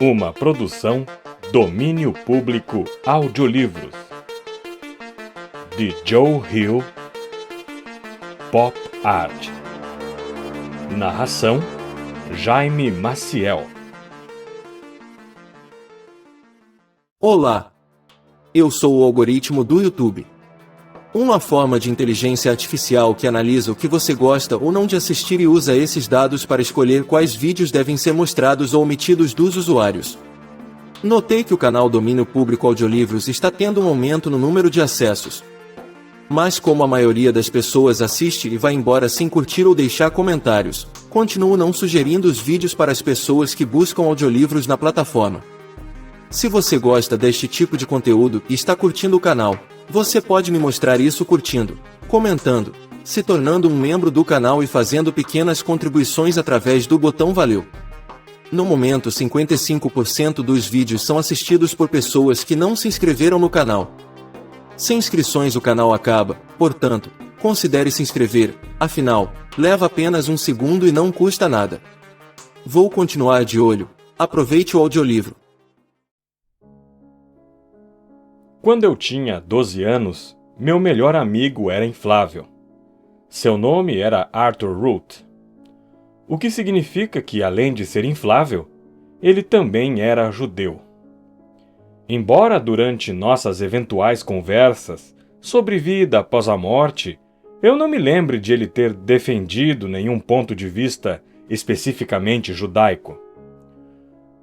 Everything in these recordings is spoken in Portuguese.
Uma produção Domínio Público Audiolivros de Joe Hill, Pop Art. Narração Jaime Maciel. Olá, eu sou o algoritmo do YouTube. Uma forma de inteligência artificial que analisa o que você gosta ou não de assistir e usa esses dados para escolher quais vídeos devem ser mostrados ou omitidos dos usuários. Notei que o canal Domínio Público Audiolivros está tendo um aumento no número de acessos. Mas como a maioria das pessoas assiste e vai embora sem curtir ou deixar comentários, continuo não sugerindo os vídeos para as pessoas que buscam audiolivros na plataforma. Se você gosta deste tipo de conteúdo e está curtindo o canal, você pode me mostrar isso curtindo, comentando, se tornando um membro do canal e fazendo pequenas contribuições através do botão Valeu. No momento, 55% dos vídeos são assistidos por pessoas que não se inscreveram no canal. Sem inscrições o canal acaba, portanto, considere se inscrever, afinal, leva apenas um segundo e não custa nada. Vou continuar de olho, aproveite o audiolivro. Quando eu tinha 12 anos, meu melhor amigo era inflável. Seu nome era Arthur Root, o que significa que, além de ser inflável, ele também era judeu. Embora durante nossas eventuais conversas sobre vida após a morte, eu não me lembre de ele ter defendido nenhum ponto de vista especificamente judaico.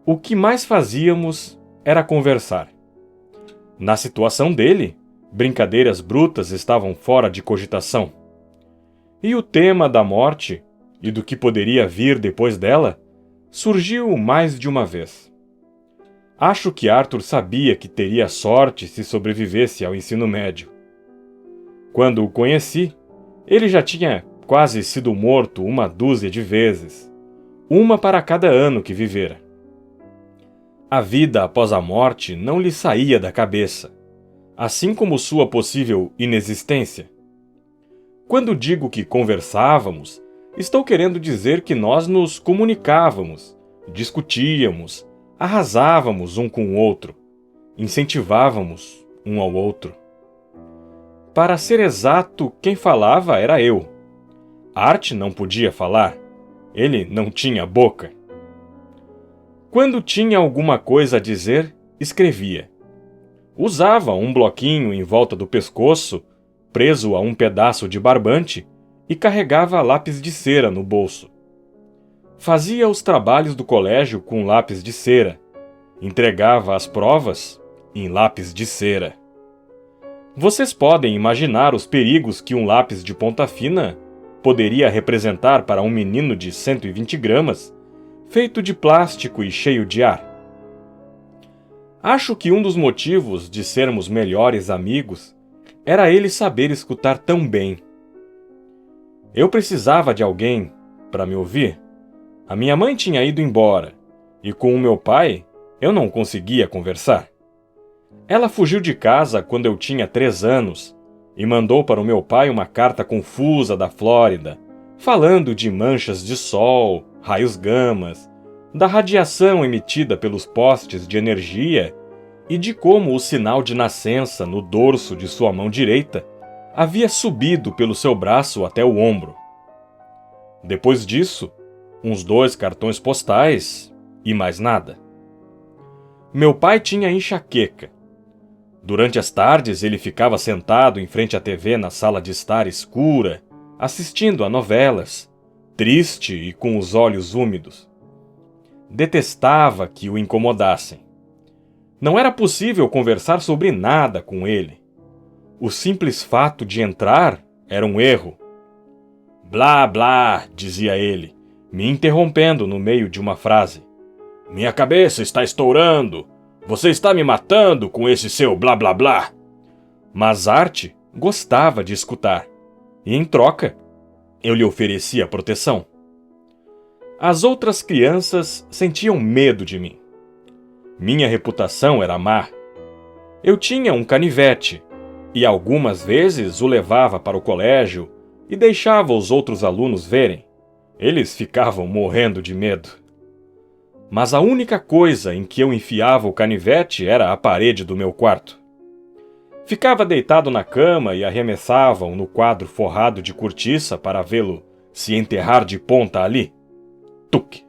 O que mais fazíamos era conversar. Na situação dele, brincadeiras brutas estavam fora de cogitação. E o tema da morte, e do que poderia vir depois dela, surgiu mais de uma vez. Acho que Arthur sabia que teria sorte se sobrevivesse ao ensino médio. Quando o conheci, ele já tinha quase sido morto uma dúzia de vezes, uma para cada ano que vivera. A vida após a morte não lhe saía da cabeça, assim como sua possível inexistência. Quando digo que conversávamos, estou querendo dizer que nós nos comunicávamos, discutíamos, arrasávamos um com o outro, incentivávamos um ao outro. Para ser exato, quem falava era eu. Art não podia falar, ele não tinha boca. Quando tinha alguma coisa a dizer, escrevia. Usava um bloquinho em volta do pescoço, preso a um pedaço de barbante, e carregava lápis de cera no bolso. Fazia os trabalhos do colégio com lápis de cera. Entregava as provas em lápis de cera. Vocês podem imaginar os perigos que um lápis de ponta fina poderia representar para um menino de 120 gramas, feito de plástico e cheio de ar. Acho que um dos motivos de sermos melhores amigos era ele saber escutar tão bem. Eu precisava de alguém para me ouvir. A minha mãe tinha ido embora, e com o meu pai eu não conseguia conversar. Ela fugiu de casa quando eu tinha 3 anos e mandou para o meu pai uma carta confusa da Flórida, falando de manchas de sol, raios gamas, da radiação emitida pelos postes de energia e de como o sinal de nascença no dorso de sua mão direita havia subido pelo seu braço até o ombro. Depois disso, uns 2 cartões postais e mais nada. Meu pai tinha enxaqueca. Durante as tardes ele ficava sentado em frente à TV na sala de estar escura, assistindo a novelas, triste e com os olhos úmidos. Detestava que o incomodassem. Não era possível conversar sobre nada com ele. O simples fato de entrar era um erro. Blá, blá, dizia ele, me interrompendo no meio de uma frase. Minha cabeça está estourando. Você está me matando com esse seu blá, blá, blá. Mas Art gostava de escutar. E, em troca, eu lhe oferecia proteção. As outras crianças sentiam medo de mim. Minha reputação era má. Eu tinha um canivete, e algumas vezes o levava para o colégio e deixava os outros alunos verem. Eles ficavam morrendo de medo. mas a única coisa em que eu enfiava o canivete era a parede do meu quarto. Ficava deitado na cama e arremessava-o no quadro forrado de cortiça para vê-lo se enterrar de ponta ali. Tuc!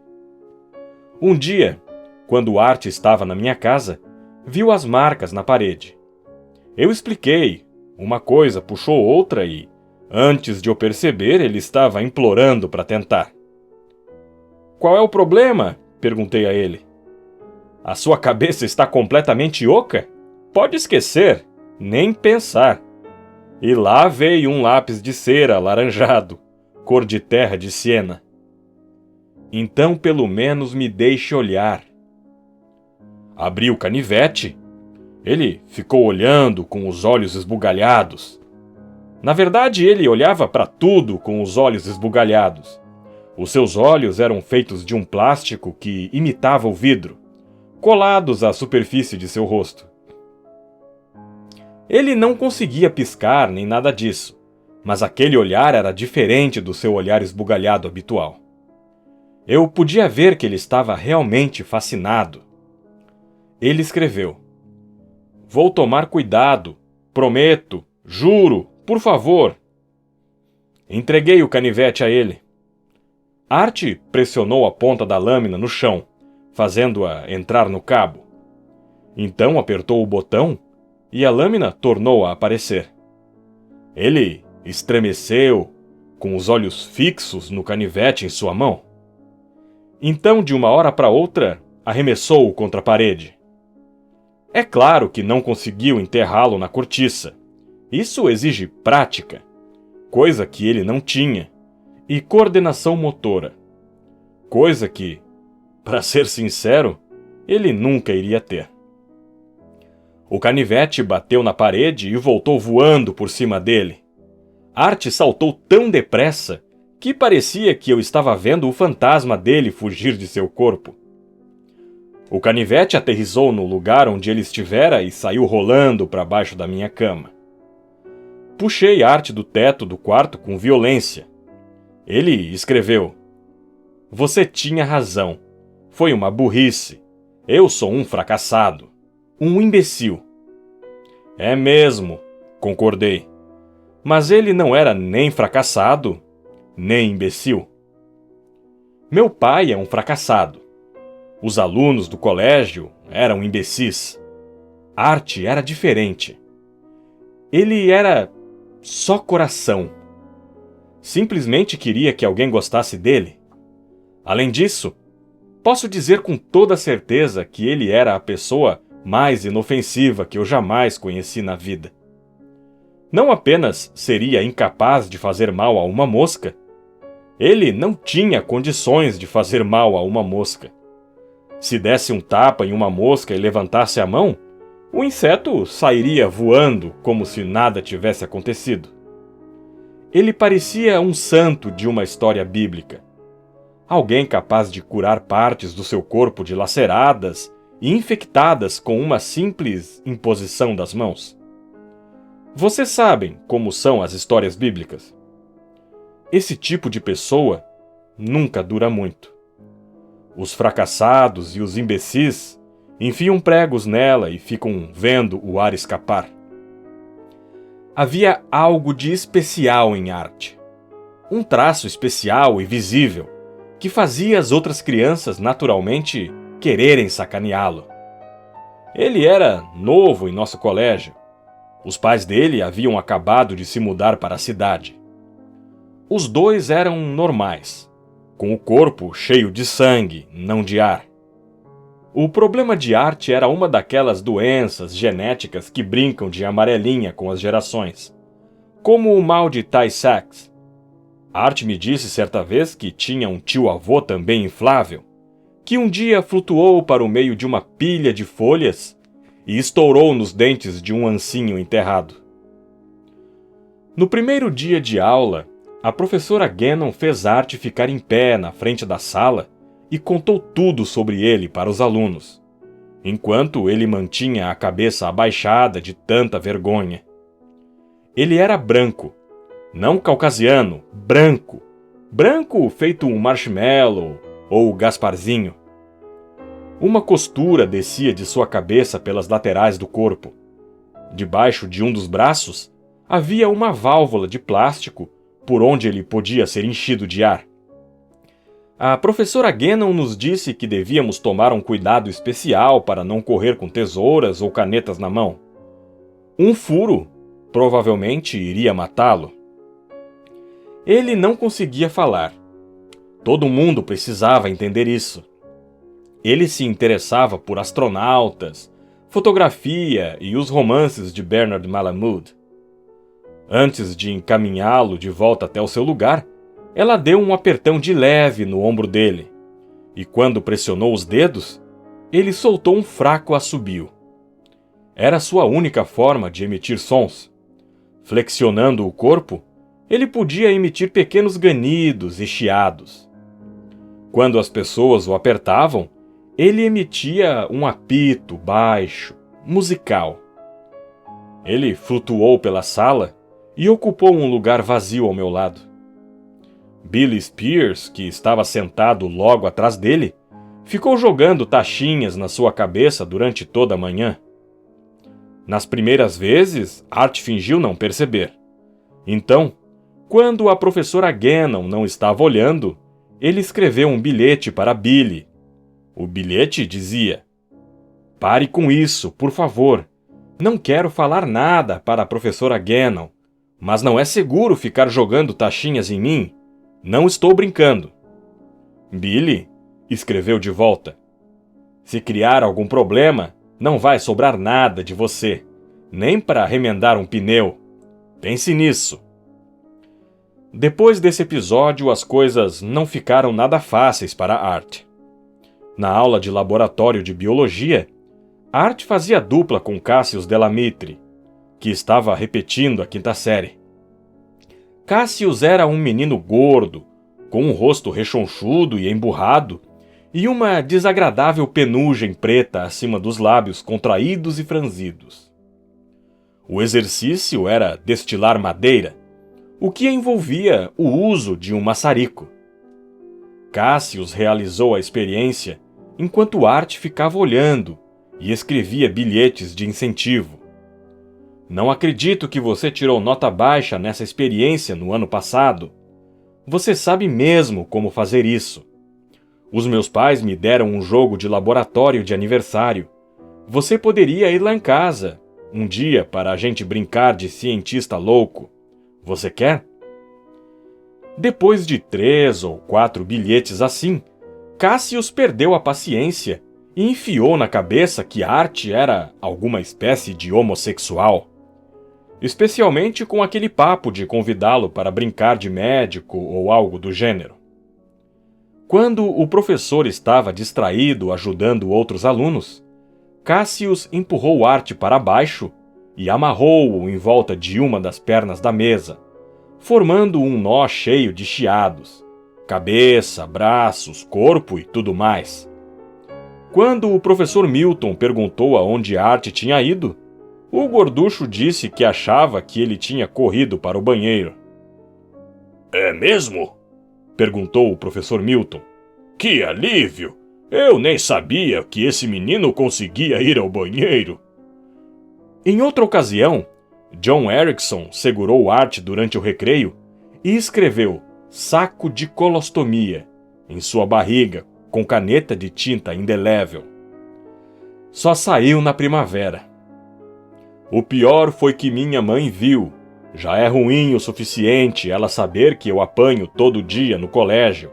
Um dia, quando Art estava na minha casa, viu as marcas na parede. Eu expliquei, uma coisa puxou outra e, antes de eu perceber, ele estava implorando para tentar. "Qual é o problema?" perguntei a ele. "A sua cabeça está completamente oca? Pode esquecer, nem pensar." E lá veio um lápis de cera alaranjado, cor de terra de Siena. "Então, pelo menos me deixe olhar." Abri o canivete. Ele ficou olhando com os olhos esbugalhados. Na verdade, ele olhava para tudo com os olhos esbugalhados. Os seus olhos eram feitos de um plástico que imitava o vidro, colados à superfície de seu rosto. Ele não conseguia piscar nem nada disso, mas aquele olhar era diferente do seu olhar esbugalhado habitual. Eu podia ver que ele estava realmente fascinado. Ele escreveu: "Vou tomar cuidado, prometo, juro, por favor." Entreguei o canivete a ele. Art pressionou a ponta da lâmina no chão, fazendo-a entrar no cabo. Então apertou o botão e a lâmina tornou a aparecer. Ele estremeceu, com os olhos fixos no canivete em sua mão. Então, de uma hora para outra, arremessou-o contra a parede. É claro que não conseguiu enterrá-lo na cortiça. Isso exige prática, coisa que ele não tinha, e coordenação motora, coisa que, para ser sincero, ele nunca iria ter. O canivete bateu na parede e voltou voando por cima dele. Art saltou tão depressa que parecia que eu estava vendo o fantasma dele fugir de seu corpo. O canivete aterrissou no lugar onde ele estivera e saiu rolando para baixo da minha cama. Puxei Art do teto do quarto com violência. Ele escreveu: "Você tinha razão. Foi uma burrice. Eu sou um fracassado. Um imbecil." "É mesmo", concordei. Mas ele não era nem fracassado, nem imbecil. Meu pai é um fracassado. Os alunos do colégio eram imbecis. Art era diferente. Ele era só coração. Simplesmente queria que alguém gostasse dele. Além disso, posso dizer com toda certeza que ele era a pessoa mais inofensiva que eu jamais conheci na vida. Não apenas seria incapaz de fazer mal a uma mosca, ele não tinha condições de fazer mal a uma mosca. Se desse um tapa em uma mosca e levantasse a mão, o inseto sairia voando como se nada tivesse acontecido. Ele parecia um santo de uma história bíblica. Alguém capaz de curar partes do seu corpo dilaceradas e infectadas com uma simples imposição das mãos. Vocês sabem como são as histórias bíblicas. Esse tipo de pessoa nunca dura muito. Os fracassados e os imbecis enfiam pregos nela e ficam vendo o ar escapar. Havia algo de especial em Art. Um traço especial e visível, que fazia as outras crianças naturalmente quererem sacaneá-lo. Ele era novo em nosso colégio. Os pais dele haviam acabado de se mudar para a cidade. Os dois eram normais, com o corpo cheio de sangue, não de ar. O problema de Art era uma daquelas doenças genéticas que brincam de amarelinha com as gerações, como o mal de Tay-Sachs. Art me disse certa vez que tinha um tio-avô também inflável, que um dia flutuou para o meio de uma pilha de folhas e estourou nos dentes de um ancinho enterrado. No primeiro dia de aula, a professora Gannon fez Art ficar em pé na frente da sala e contou tudo sobre ele para os alunos, enquanto ele mantinha a cabeça abaixada de tanta vergonha. Ele era branco, não caucasiano, branco, branco feito um marshmallow ou Gasparzinho. Uma costura descia de sua cabeça pelas laterais do corpo. Debaixo de um dos braços, havia uma válvula de plástico por onde ele podia ser enchido de ar. A professora Gannon nos disse que devíamos tomar um cuidado especial para não correr com tesouras ou canetas na mão. Um furo provavelmente iria matá-lo. Ele não conseguia falar. Todo mundo precisava entender isso. Ele se interessava por astronautas, fotografia e os romances de Bernard Malamud. Antes de encaminhá-lo de volta até o seu lugar, ela deu um apertão de leve no ombro dele, e quando pressionou os dedos, ele soltou um fraco assobio. Era sua única forma de emitir sons. Flexionando o corpo, ele podia emitir pequenos ganidos e chiados. Quando as pessoas o apertavam, ele emitia um apito baixo, musical. Ele flutuou pela sala e ocupou um lugar vazio ao meu lado. Billy Spears, que estava sentado logo atrás dele, ficou jogando tachinhas na sua cabeça durante toda a manhã. Nas primeiras vezes, Art fingiu não perceber. Então, quando a professora Gannon não estava olhando, ele escreveu um bilhete para Billy. O bilhete dizia: "Pare com isso, por favor. Não quero falar nada para a professora Gannon, mas não é seguro ficar jogando tachinhas em mim. Não estou brincando." Billy escreveu de volta: "Se criar algum problema, não vai sobrar nada de você, nem para remendar um pneu. Pense nisso." Depois desse episódio, as coisas não ficaram nada fáceis para Art. Na aula de laboratório de biologia, Art fazia dupla com Cassius Delamitri, que estava repetindo a 5ª série. Cassius era um menino gordo, com um rosto rechonchudo e emburrado, e uma desagradável penugem preta acima dos lábios contraídos e franzidos. O exercício era destilar madeira, o que envolvia o uso de um maçarico. Cassius realizou a experiência enquanto Art ficava olhando e escrevia bilhetes de incentivo. "Não acredito que você tirou nota baixa nessa experiência no ano passado. Você sabe mesmo como fazer isso. Os meus pais me deram um jogo de laboratório de aniversário. Você poderia ir lá em casa, um dia, para a gente brincar de cientista louco. Você quer?" Depois de 3 ou 4 bilhetes assim, Cassius perdeu a paciência e enfiou na cabeça que Art era alguma espécie de homossexual. Especialmente com aquele papo de convidá-lo para brincar de médico ou algo do gênero. Quando o professor estava distraído ajudando outros alunos, Cassius empurrou Art para baixo e amarrou-o em volta de uma das pernas da mesa, formando um nó cheio de chiados, cabeça, braços, corpo e tudo mais. Quando o professor Milton perguntou aonde Art tinha ido, o gorducho disse que achava que ele tinha corrido para o banheiro. "É mesmo?" perguntou o professor Milton. "Que alívio! Eu nem sabia que esse menino conseguia ir ao banheiro." Em outra ocasião, John Erickson segurou Art durante o recreio e escreveu "saco de colostomia" em sua barriga com caneta de tinta indelével. Só saiu na primavera. "O pior foi que minha mãe viu. Já é ruim o suficiente ela saber que eu apanho todo dia no colégio,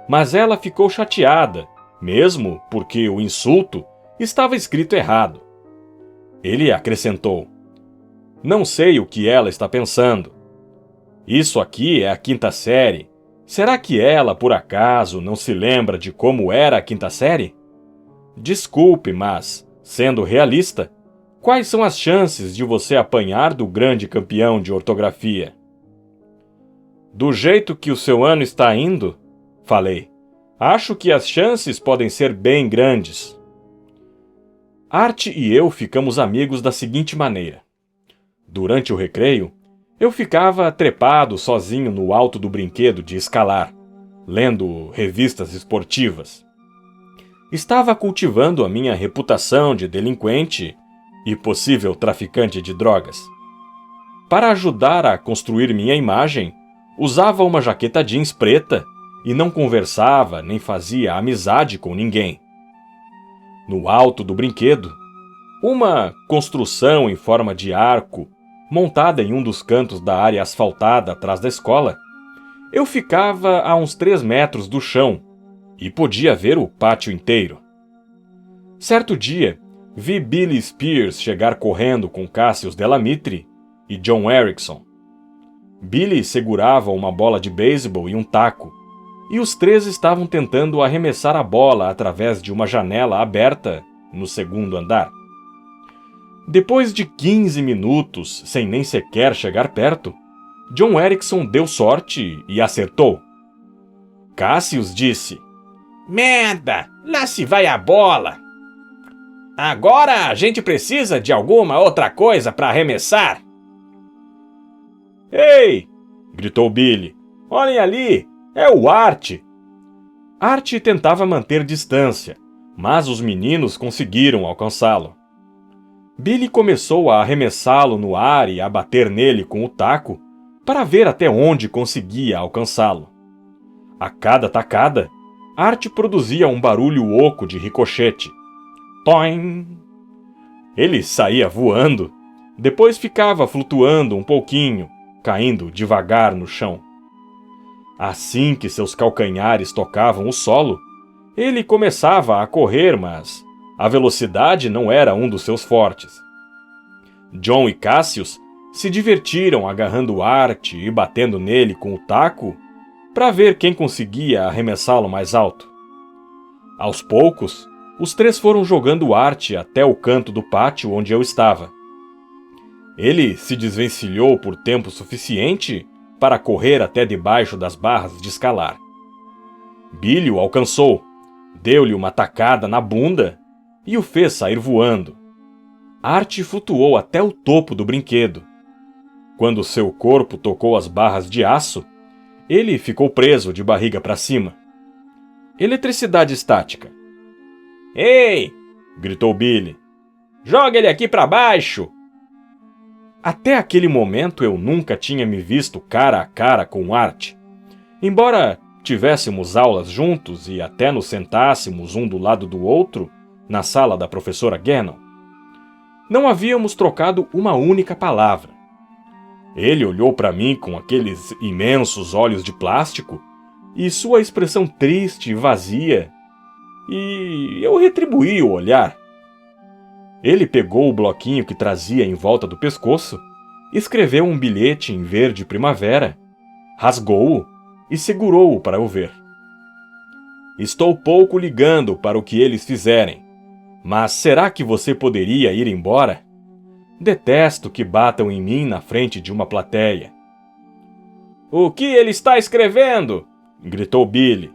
mas ela ficou chateada, mesmo porque o insulto estava escrito errado." Ele acrescentou: "Não sei o que ela está pensando. Isso aqui é a 5ª série. Será que ela, por acaso, não se lembra de como era a 5ª série? Desculpe, mas, sendo realista, quais são as chances de você apanhar do grande campeão de ortografia?" "Do jeito que o seu ano está indo", falei, "acho que as chances podem ser bem grandes." Art e eu ficamos amigos da seguinte maneira. Durante o recreio, eu ficava trepado sozinho no alto do brinquedo de escalar, lendo revistas esportivas. estava cultivando a minha reputação de delinquente e possível traficante de drogas. Para ajudar a construir minha imagem, usava uma jaqueta jeans preta e não conversava nem fazia amizade com ninguém. No alto do brinquedo, uma construção em forma de arco, montada em um dos cantos da área asfaltada atrás da escola, eu ficava a uns 3 metros do chão e podia ver o pátio inteiro. Certo dia, vi Billy Spears chegar correndo com Cassius Delamitri e John Erickson. Billy segurava uma bola de beisebol e um taco, e os 3 estavam tentando arremessar a bola através de uma janela aberta no 2º andar. Depois de 15 minutos, sem nem sequer chegar perto, John Erickson deu sorte e acertou. Cassius disse: "Merda, lá se vai a bola! Agora a gente precisa de alguma outra coisa para arremessar." "Ei!" gritou Billy. "Olhem ali! É o Art!" Art tentava manter distância, mas os meninos conseguiram alcançá-lo. Billy começou a arremessá-lo no ar e a bater nele com o taco para ver até onde conseguia alcançá-lo. A cada tacada, Art produzia um barulho oco de ricochete. Toim! Ele saía voando, depois ficava flutuando um pouquinho, caindo devagar no chão. Assim que seus calcanhares tocavam o solo, ele começava a correr, mas a velocidade não era um dos seus fortes. John e Cassius se divertiram agarrando Art e batendo nele com o taco para ver quem conseguia arremessá-lo mais alto. Aos poucos, os 3 foram jogando Art até o canto do pátio onde eu estava. Ele se desvencilhou por tempo suficiente para correr até debaixo das barras de escalar. Billy o alcançou, deu-lhe uma tacada na bunda e o fez sair voando. Art flutuou até o topo do brinquedo. Quando seu corpo tocou as barras de aço, ele ficou preso de barriga para cima. Eletricidade estática. "Ei!" gritou Billy. "Joga ele aqui para baixo!" Até aquele momento eu nunca tinha me visto cara a cara com Art. Embora tivéssemos aulas juntos e até nos sentássemos um do lado do outro na sala da professora Gannon, não havíamos trocado uma única palavra. Ele olhou para mim com aqueles imensos olhos de plástico e sua expressão triste e vazia, e eu retribuí o olhar. Ele pegou o bloquinho que trazia em volta do pescoço, escreveu um bilhete em verde primavera, rasgou-o e segurou-o para eu ver. "Estou pouco ligando para o que eles fizerem, mas será que você poderia ir embora? Detesto que batam em mim na frente de uma plateia." "O que ele está escrevendo?" gritou Billy.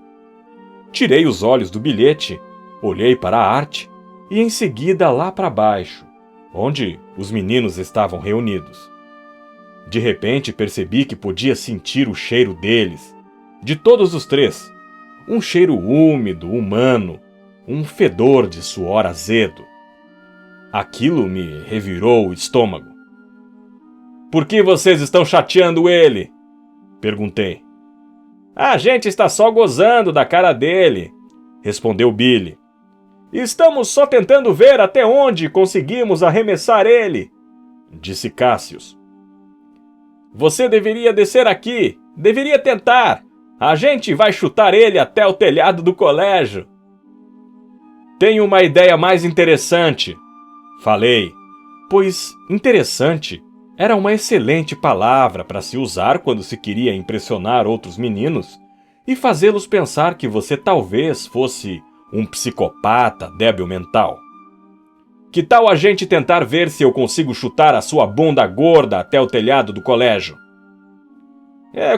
Tirei os olhos do bilhete, olhei para a Art e em seguida lá para baixo, onde os meninos estavam reunidos. De repente percebi que podia sentir o cheiro deles, de todos os 3. Um cheiro úmido, humano, um fedor de suor azedo. Aquilo me revirou o estômago. "Por que vocês estão chateando ele?" perguntei. "A gente está só gozando da cara dele", respondeu Billy. "Estamos só tentando ver até onde conseguimos arremessar ele", disse Cassius. "Você deveria descer aqui, deveria tentar. A gente vai chutar ele até o telhado do colégio." "Tenho uma ideia mais interessante", falei, pois interessante era uma excelente palavra para se usar quando se queria impressionar outros meninos e fazê-los pensar que você talvez fosse um psicopata débil mental. "Que tal a gente tentar ver se eu consigo chutar a sua bunda gorda até o telhado do colégio?"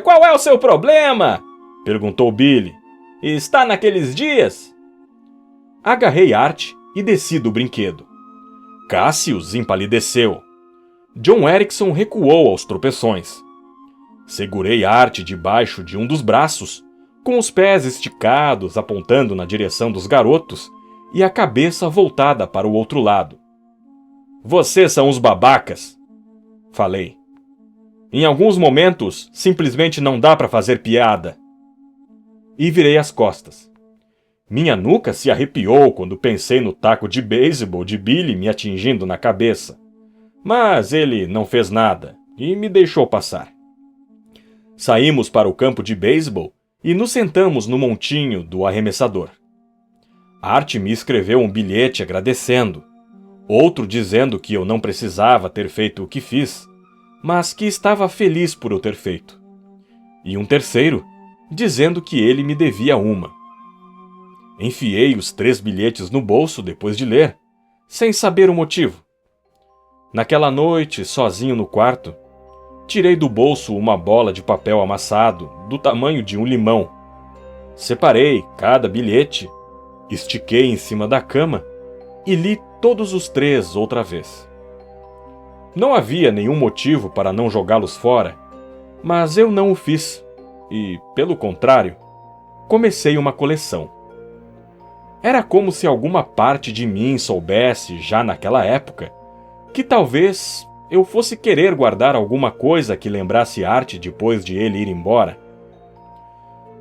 Qual é o seu problema?" perguntou Billy. "Está naqueles dias?" Agarrei Art e desci do brinquedo. Cassius empalideceu. John Erickson recuou aos tropeções. Segurei Art debaixo de um dos braços, com os pés esticados apontando na direção dos garotos, e a cabeça voltada para o outro lado. "Vocês são os babacas", falei. "Em alguns momentos, simplesmente não dá para fazer piada." E virei as costas. Minha nuca se arrepiou quando pensei no taco de beisebol de Billy me atingindo na cabeça. Mas ele não fez nada e me deixou passar. Saímos para o campo de beisebol e nos sentamos no montinho do arremessador. Art me escreveu um bilhete agradecendo, outro dizendo que eu não precisava ter feito o que fiz, mas que estava feliz por eu ter feito, e um terceiro dizendo que ele me devia uma. Enfiei os 3 bilhetes no bolso depois de ler, sem saber o motivo. Naquela noite, sozinho no quarto, tirei do bolso uma bola de papel amassado do tamanho de um limão. Separei cada bilhete, estiquei em cima da cama e li todos os 3 outra vez. Não havia nenhum motivo para não jogá-los fora, mas eu não o fiz e, pelo contrário, comecei uma coleção. Era como se alguma parte de mim soubesse, já naquela época, que talvez eu fosse querer guardar alguma coisa que lembrasse Art depois de ele ir embora.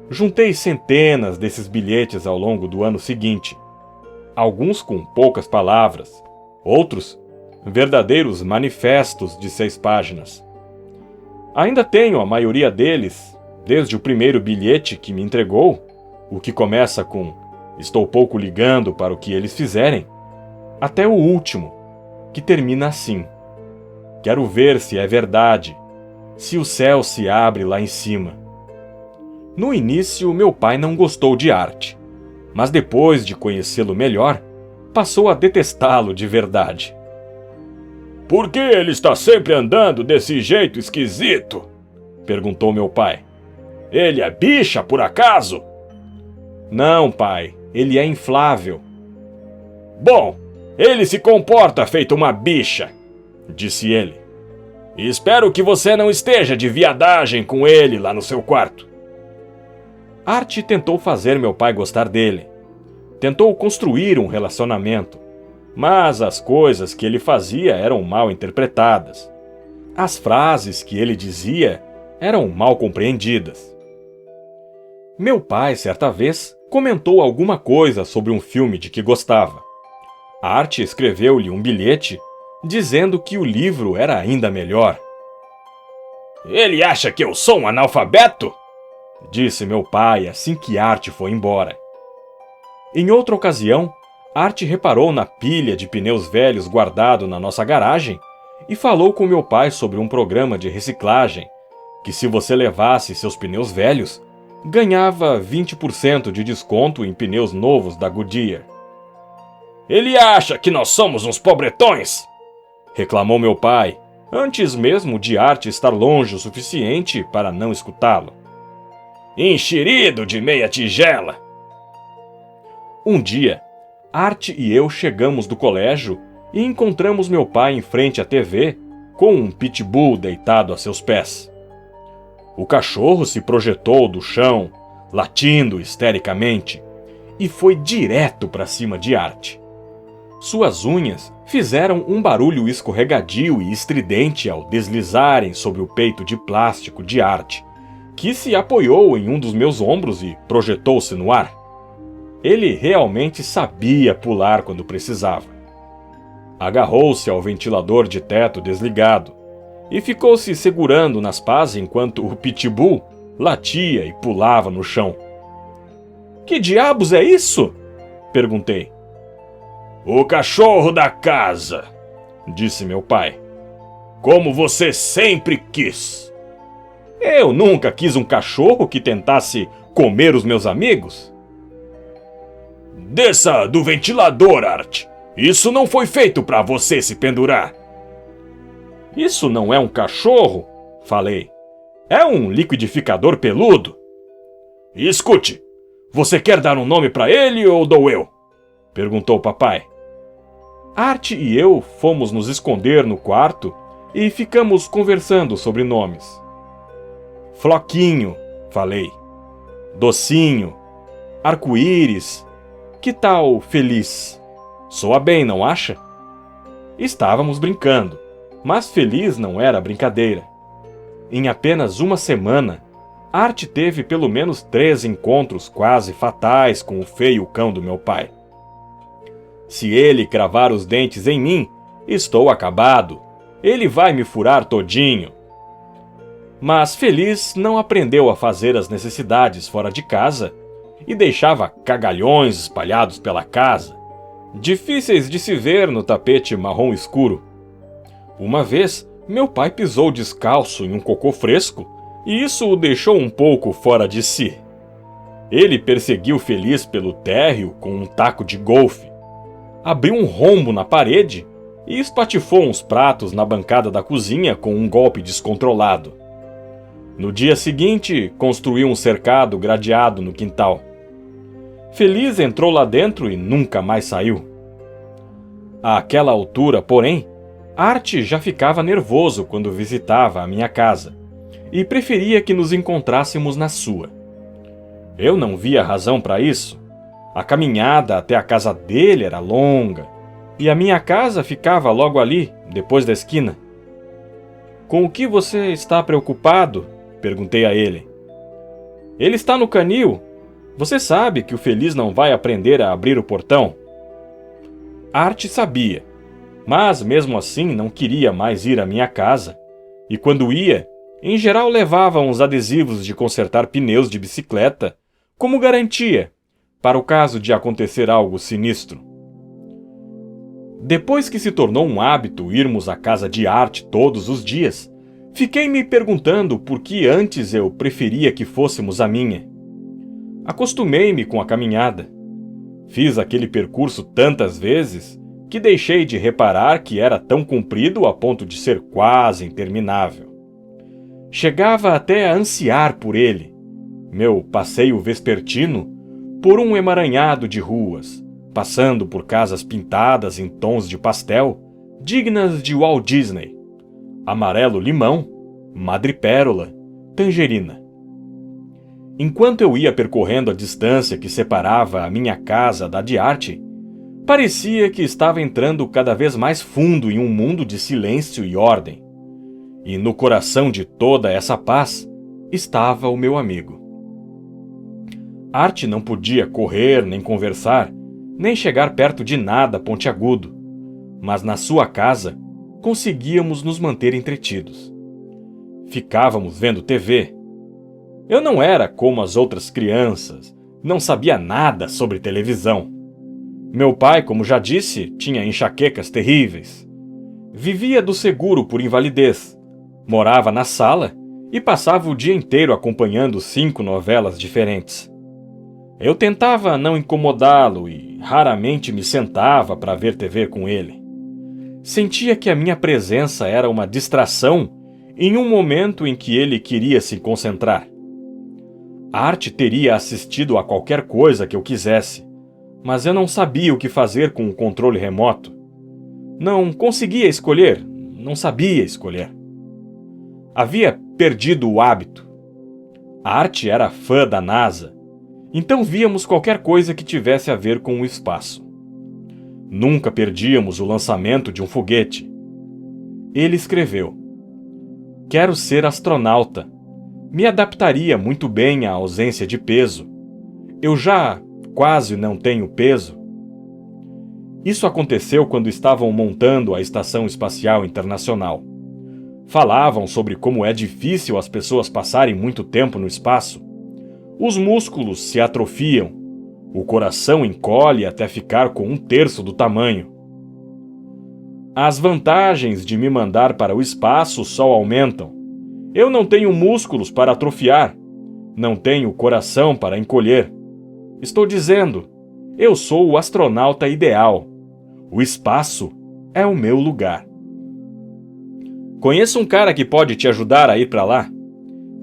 Juntei centenas desses bilhetes ao longo do ano seguinte, alguns com poucas palavras, outros verdadeiros manifestos de 6 páginas. Ainda tenho a maioria deles, desde o primeiro bilhete que me entregou, o que começa com "Estou pouco ligando para o que eles fizerem", até o último, que termina assim: "Quero ver se é verdade, se o céu se abre lá em cima." No início, meu pai não gostou de Art, mas depois de conhecê-lo melhor, passou a detestá-lo de verdade. "Por que ele está sempre andando desse jeito esquisito?" perguntou meu pai. "Ele é bicha, por acaso?" "Não, pai, ele é inflável." "Bom, ele se comporta feito uma bicha", disse ele. "Espero que você não esteja de viadagem com ele lá no seu quarto." Art tentou fazer meu pai gostar dele. Tentou construir um relacionamento. Mas as coisas que ele fazia eram mal interpretadas. As frases que ele dizia eram mal compreendidas. Meu pai, certa vez, comentou alguma coisa sobre um filme de que gostava. Art escreveu-lhe um bilhete dizendo que o livro era ainda melhor. "Ele acha que eu sou um analfabeto?" disse meu pai assim que Art foi embora. Em outra ocasião, Art reparou na pilha de pneus velhos guardado na nossa garagem e falou com meu pai sobre um programa de reciclagem, que se você levasse seus pneus velhos, ganhava 20% de desconto em pneus novos da Goodyear. "Ele acha que nós somos uns pobretões?" reclamou meu pai, antes mesmo de Art estar longe o suficiente para não escutá-lo. "Enxerido de meia tigela." Um dia, Art e eu chegamos do colégio e encontramos meu pai em frente à TV com um pitbull deitado a seus pés. O cachorro se projetou do chão, latindo histericamente, e foi direto para cima de Art. Suas unhas fizeram um barulho escorregadio e estridente ao deslizarem sobre o peito de plástico de Art, que se apoiou em um dos meus ombros e projetou-se no ar. Ele realmente sabia pular quando precisava. Agarrou-se ao ventilador de teto desligado e ficou se segurando nas pás enquanto o pitbull latia e pulava no chão. "Que diabos é isso?" perguntei. "O cachorro da casa", disse meu pai. "Como você sempre quis." "Eu nunca quis um cachorro que tentasse comer os meus amigos." "Desça do ventilador, Art. Isso não foi feito para você se pendurar." "Isso não é um cachorro", falei. "É um liquidificador peludo." "Escute, você quer dar um nome para ele ou dou eu?" perguntou o papai. Art e eu fomos nos esconder no quarto e ficamos conversando sobre nomes. "Floquinho", falei. "Docinho", "Arco-íris", Que tal Feliz? Soa bem, não acha? Estávamos brincando, mas Feliz não era brincadeira. Em apenas uma semana, Art teve pelo menos 3 encontros quase fatais com o feio cão do meu pai. Se ele cravar os dentes em mim, estou acabado. Ele vai me furar todinho. Mas Feliz não aprendeu a fazer as necessidades fora de casa e deixava cagalhões espalhados pela casa, difíceis de se ver no tapete marrom escuro. Uma vez, meu pai pisou descalço em um cocô fresco e isso o deixou um pouco fora de si. Ele perseguiu Feliz pelo térreo com um taco de golfe, abriu um rombo na parede e espatifou uns pratos na bancada da cozinha com um golpe descontrolado. No dia seguinte, construiu um cercado gradeado no quintal. Feliz entrou lá dentro e nunca mais saiu. Àquela altura, porém, Art já ficava nervoso quando visitava a minha casa e preferia que nos encontrássemos na sua. Eu não via razão para isso. A caminhada até a casa dele era longa e a minha casa ficava logo ali, depois da esquina. Com o que você está preocupado? Perguntei a ele. Ele está no canil. Você sabe que o Feliz não vai aprender a abrir o portão? Art sabia, mas mesmo assim não queria mais ir à minha casa, e quando ia, em geral levava uns adesivos de consertar pneus de bicicleta como garantia, para o caso de acontecer algo sinistro. Depois que se tornou um hábito irmos à casa de Art todos os dias, fiquei me perguntando por que antes eu preferia que fôssemos à minha. Acostumei-me com a caminhada. Fiz aquele percurso tantas vezes que deixei de reparar que era tão comprido a ponto de ser quase interminável. Chegava até a ansiar por ele, meu passeio vespertino, por um emaranhado de ruas, passando por casas pintadas em tons de pastel, dignas de Walt Disney. Amarelo-limão, madrepérola, tangerina. Enquanto eu ia percorrendo a distância que separava a minha casa da de Art, parecia que estava entrando cada vez mais fundo em um mundo de silêncio e ordem. E no coração de toda essa paz estava o meu amigo. Art não podia correr, nem conversar, nem chegar perto de nada pontiagudo, mas na sua casa conseguíamos nos manter entretidos. Ficávamos vendo TV. Eu não era como as outras crianças, não sabia nada sobre televisão. Meu pai, como já disse, tinha enxaquecas terríveis. Vivia do seguro por invalidez, morava na sala e passava o dia inteiro acompanhando 5 novelas diferentes. Eu tentava não incomodá-lo e raramente me sentava para ver TV com ele. Sentia que a minha presença era uma distração em um momento em que ele queria se concentrar. Art teria assistido a qualquer coisa que eu quisesse, mas eu não sabia o que fazer com o controle remoto. Não conseguia escolher, não sabia escolher. Havia perdido o hábito. Art era fã da NASA, então víamos qualquer coisa que tivesse a ver com o espaço. Nunca perdíamos o lançamento de um foguete. Ele escreveu: "Quero ser astronauta. Me adaptaria muito bem à ausência de peso. Eu já quase não tenho peso." Isso aconteceu quando estavam montando a Estação Espacial Internacional. Falavam sobre como é difícil as pessoas passarem muito tempo no espaço. Os músculos se atrofiam, o coração encolhe até ficar com 1/3 do tamanho. As vantagens de me mandar para o espaço só aumentam. Eu não tenho músculos para atrofiar, não tenho coração para encolher. Estou dizendo, eu sou o astronauta ideal. O espaço é o meu lugar. Conheço um cara que pode te ajudar a ir para lá.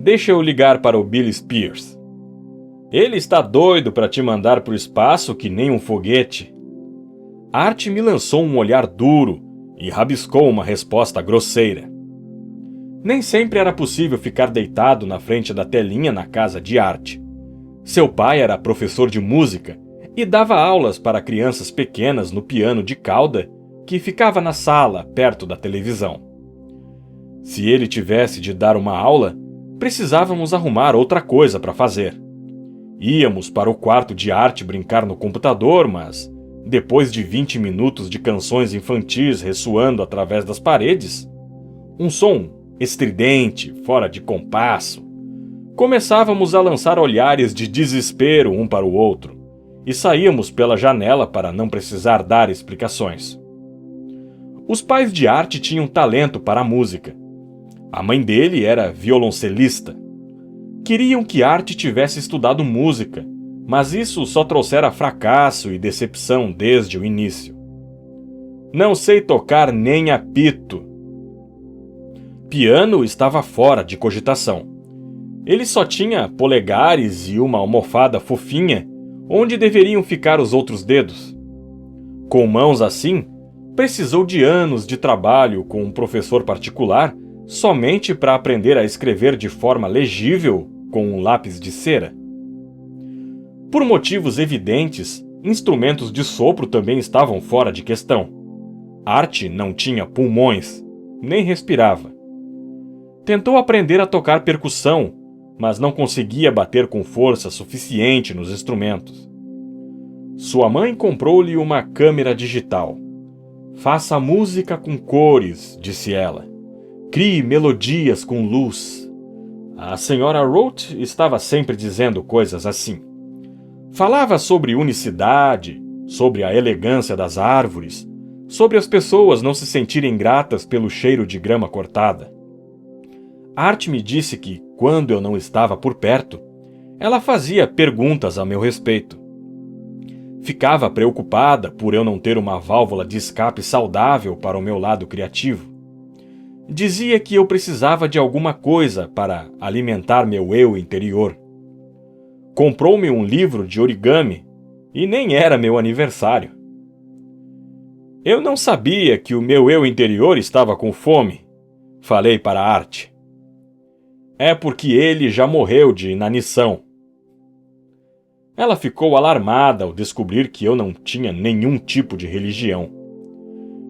Deixa eu ligar para o Billy Spears. Ele está doido para te mandar para o espaço que nem um foguete. Art me lançou um olhar duro e rabiscou uma resposta grosseira. Nem sempre era possível ficar deitado na frente da telinha na casa de Art. Seu pai era professor de música, e dava aulas para crianças pequenas no piano de cauda que ficava na sala perto da televisão. Se ele tivesse de dar uma aula, precisávamos arrumar outra coisa para fazer. Íamos para o quarto de arte brincar no computador, mas, depois de 20 minutos de canções infantis ressoando através das paredes, um som estridente, fora de compasso, começávamos a lançar olhares de desespero um para o outro e saíamos pela janela para não precisar dar explicações. Os pais de Art tinham talento para a música. A mãe dele era violoncelista. Queriam que Art tivesse estudado música, mas isso só trouxera fracasso e decepção desde o início. Não sei tocar nem apito. Piano estava fora de cogitação. Ele só tinha polegares e uma almofada fofinha onde deveriam ficar os outros dedos. Com mãos assim, precisou de anos de trabalho com um professor particular somente para aprender a escrever de forma legível com um lápis de cera. Por motivos evidentes, instrumentos de sopro também estavam fora de questão. Art não tinha pulmões, nem respirava. Tentou aprender a tocar percussão, mas não conseguia bater com força suficiente nos instrumentos. Sua mãe comprou-lhe uma câmera digital. Faça música com cores, disse ela. Crie melodias com luz. A senhora Roth estava sempre dizendo coisas assim. Falava sobre unicidade, sobre a elegância das árvores, sobre as pessoas não se sentirem gratas pelo cheiro de grama cortada. Art me disse que, quando eu não estava por perto, ela fazia perguntas a meu respeito. Ficava preocupada por eu não ter uma válvula de escape saudável para o meu lado criativo. Dizia que eu precisava de alguma coisa para alimentar meu eu interior. Comprou-me um livro de origami e nem era meu aniversário. Eu não sabia que o meu eu interior estava com fome, falei para Art. É porque ele já morreu de inanição. Ela ficou alarmada ao descobrir que eu não tinha nenhum tipo de religião.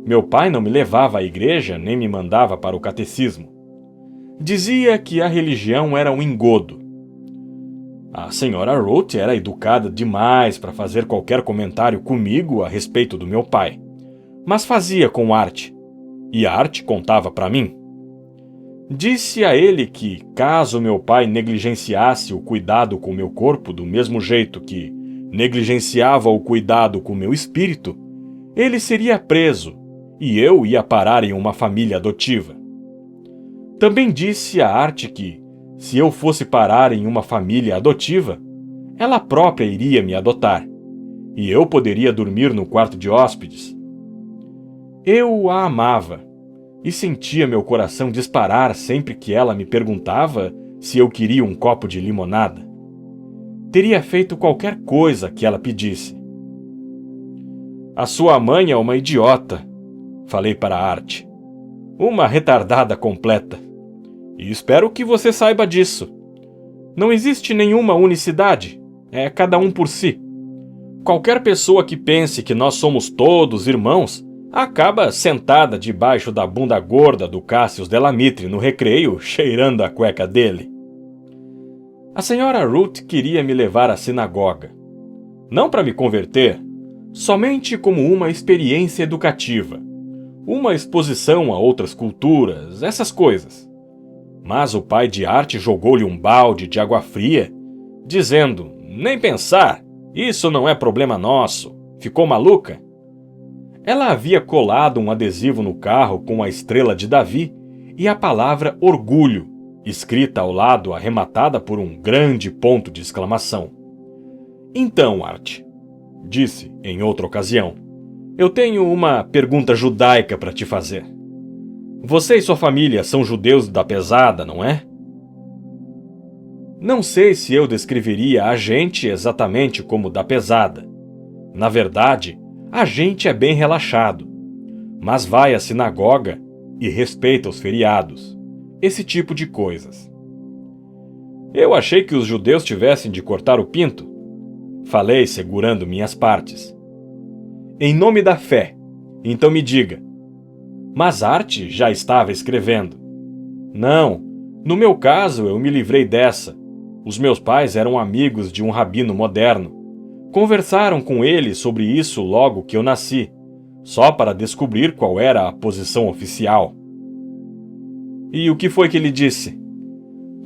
Meu pai não me levava à igreja nem me mandava para o catecismo. Dizia que a religião era um engodo. A senhora Roth era educada demais para fazer qualquer comentário comigo a respeito do meu pai, mas fazia com Art, e Art contava para mim. Disse a ele que, caso meu pai negligenciasse o cuidado com meu corpo do mesmo jeito que negligenciava o cuidado com meu espírito, ele seria preso e eu ia parar em uma família adotiva. Também disse a Art que, se eu fosse parar em uma família adotiva, ela própria iria me adotar, e eu poderia dormir no quarto de hóspedes. Eu a amava, e sentia meu coração disparar sempre que ela me perguntava se eu queria um copo de limonada. Teria feito qualquer coisa que ela pedisse. A sua mãe é uma idiota, falei para Art. Uma retardada completa. E espero que você saiba disso. Não existe nenhuma unicidade. É cada um por si. Qualquer pessoa que pense que nós somos todos irmãos acaba sentada debaixo da bunda gorda do Cassius Delamitre no recreio, cheirando a cueca dele. A senhora Ruth queria me levar à sinagoga. Não para me converter, somente como uma experiência educativa. Uma exposição a outras culturas, essas coisas. Mas o pai de Art jogou-lhe um balde de água fria, dizendo, nem pensar, isso não é problema nosso. Ficou maluca? Ela havia colado um adesivo no carro com a estrela de Davi e a palavra orgulho, escrita ao lado arrematada por um grande ponto de exclamação. Então, Art, disse em outra ocasião, eu tenho uma pergunta judaica para te fazer. Você e sua família são judeus da pesada, não é? Não sei se eu descreveria a gente exatamente como da pesada. Na verdade, a gente é bem relaxado, mas vai à sinagoga e respeita os feriados, esse tipo de coisas. Eu achei que os judeus tivessem de cortar o pinto. falei segurando minhas partes. Em nome da fé, então me diga. Mas Art já estava escrevendo. Não, no meu caso eu me livrei dessa. Os meus pais eram amigos de um rabino moderno. Conversaram com ele sobre isso logo que eu nasci, só para descobrir qual era a posição oficial. E o que foi que ele disse?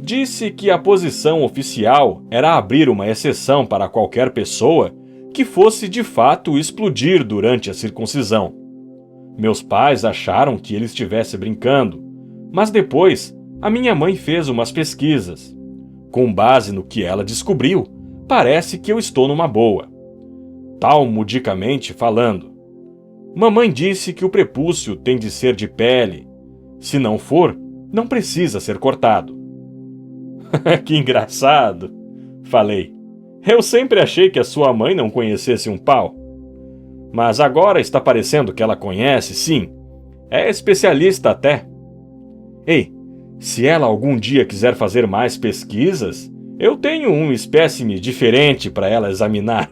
Disse que a posição oficial era abrir uma exceção para qualquer pessoa que fosse de fato explodir durante a circuncisão. Meus pais acharam que ele estivesse brincando, mas depois a minha mãe fez umas pesquisas. Com base no que ela descobriu, parece que eu estou numa boa. Talmudicamente falando. Mamãe disse que o prepúcio tem de ser de pele. Se não for, não precisa ser cortado. Que engraçado, falei. Eu sempre achei que a sua mãe não conhecesse um pau. Mas agora está parecendo que ela conhece, sim. É especialista até. Ei, se ela algum dia quiser fazer mais pesquisas, eu tenho um espécime diferente para ela examinar.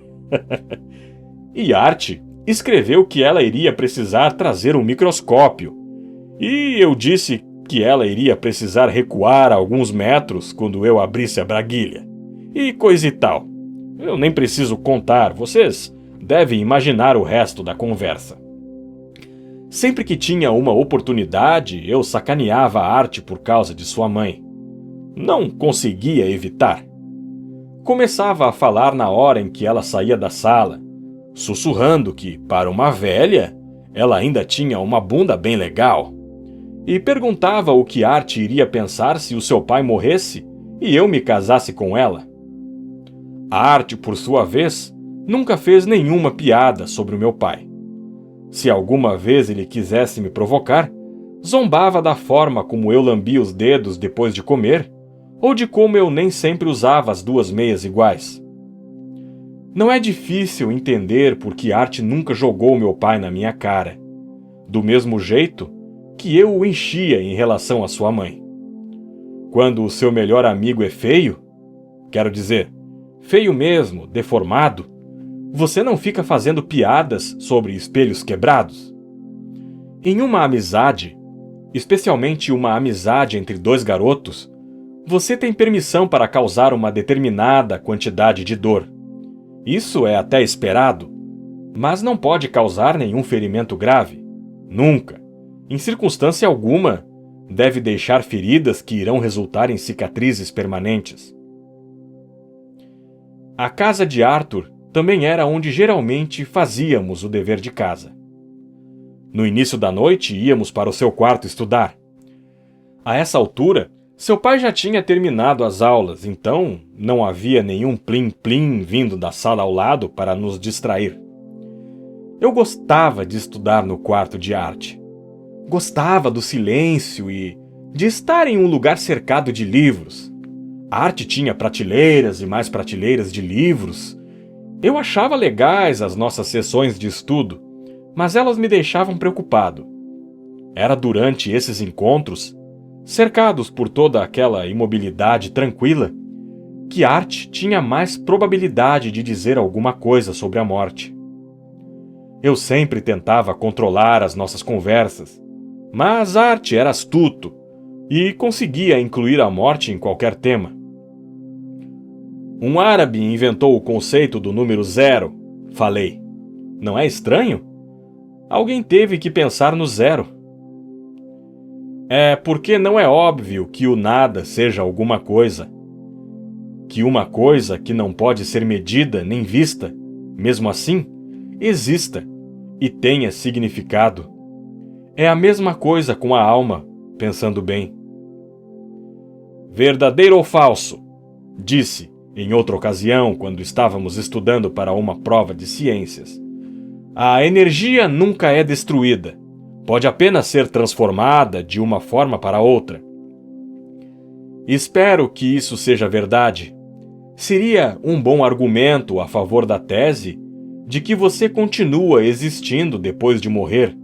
E Art escreveu que ela iria precisar trazer um microscópio. E eu disse que ela iria precisar recuar alguns metros quando eu abrisse a braguilha. E coisa e tal. Eu nem preciso contar, vocês devem imaginar o resto da conversa. Sempre que tinha uma oportunidade, eu sacaneava a Art por causa de sua mãe. Não conseguia evitar. Começava a falar na hora em que ela saía da sala, sussurrando que, para uma velha, ela ainda tinha uma bunda bem legal. E perguntava o que Art iria pensar se o seu pai morresse e eu me casasse com ela. Art, por sua vez, nunca fez nenhuma piada sobre o meu pai. Se alguma vez ele quisesse me provocar, zombava da forma como eu lambia os dedos depois de comer, ou de como eu nem sempre usava as duas meias iguais. Não é difícil entender por que Art nunca jogou meu pai na minha cara, do mesmo jeito que eu o enchia em relação à sua mãe. Quando o seu melhor amigo é feio, quero dizer, feio mesmo, deformado, você não fica fazendo piadas sobre espelhos quebrados? Em uma amizade, especialmente uma amizade entre dois garotos, você tem permissão para causar uma determinada quantidade de dor. Isso é até esperado, mas não pode causar nenhum ferimento grave. Nunca, em circunstância alguma, deve deixar feridas que irão resultar em cicatrizes permanentes. A casa de Arthur também era onde geralmente fazíamos o dever de casa. No início da noite íamos para o seu quarto estudar. A essa altura, seu pai já tinha terminado as aulas, então não havia nenhum plim-plim vindo da sala ao lado para nos distrair. Eu gostava de estudar no quarto de Art. Gostava do silêncio e de estar em um lugar cercado de livros. Art tinha prateleiras e mais prateleiras de livros. Eu achava legais as nossas sessões de estudo, mas elas me deixavam preocupado. Era durante esses encontros, cercados por toda aquela imobilidade tranquila, que Art tinha mais probabilidade de dizer alguma coisa sobre a morte. Eu sempre tentava controlar as nossas conversas, mas Art era astuto e conseguia incluir a morte em qualquer tema. Um árabe inventou o conceito do número 0, falei. Não é estranho? Alguém teve que pensar no 0. É porque não é óbvio que o nada seja alguma coisa. Que uma coisa que não pode ser medida nem vista, mesmo assim, exista e tenha significado. É a mesma coisa com a alma, pensando bem. Verdadeiro ou falso? Disse, em outra ocasião, quando estávamos estudando para uma prova de ciências. A energia nunca é destruída. Pode apenas ser transformada de uma forma para outra. Espero que isso seja verdade. Seria um bom argumento a favor da tese de que você continua existindo depois de morrer,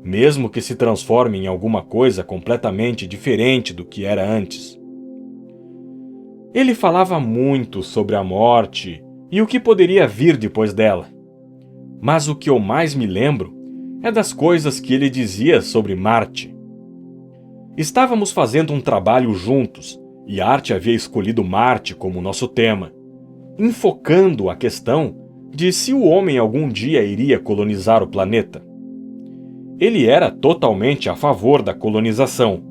mesmo que se transforme em alguma coisa completamente diferente do que era antes. Ele falava muito sobre a morte e o que poderia vir depois dela. Mas o que eu mais me lembro é das coisas que ele dizia sobre Marte. Estávamos fazendo um trabalho juntos e Art havia escolhido Marte como nosso tema, enfocando a questão de se o homem algum dia iria colonizar o planeta. Ele era totalmente a favor da colonização.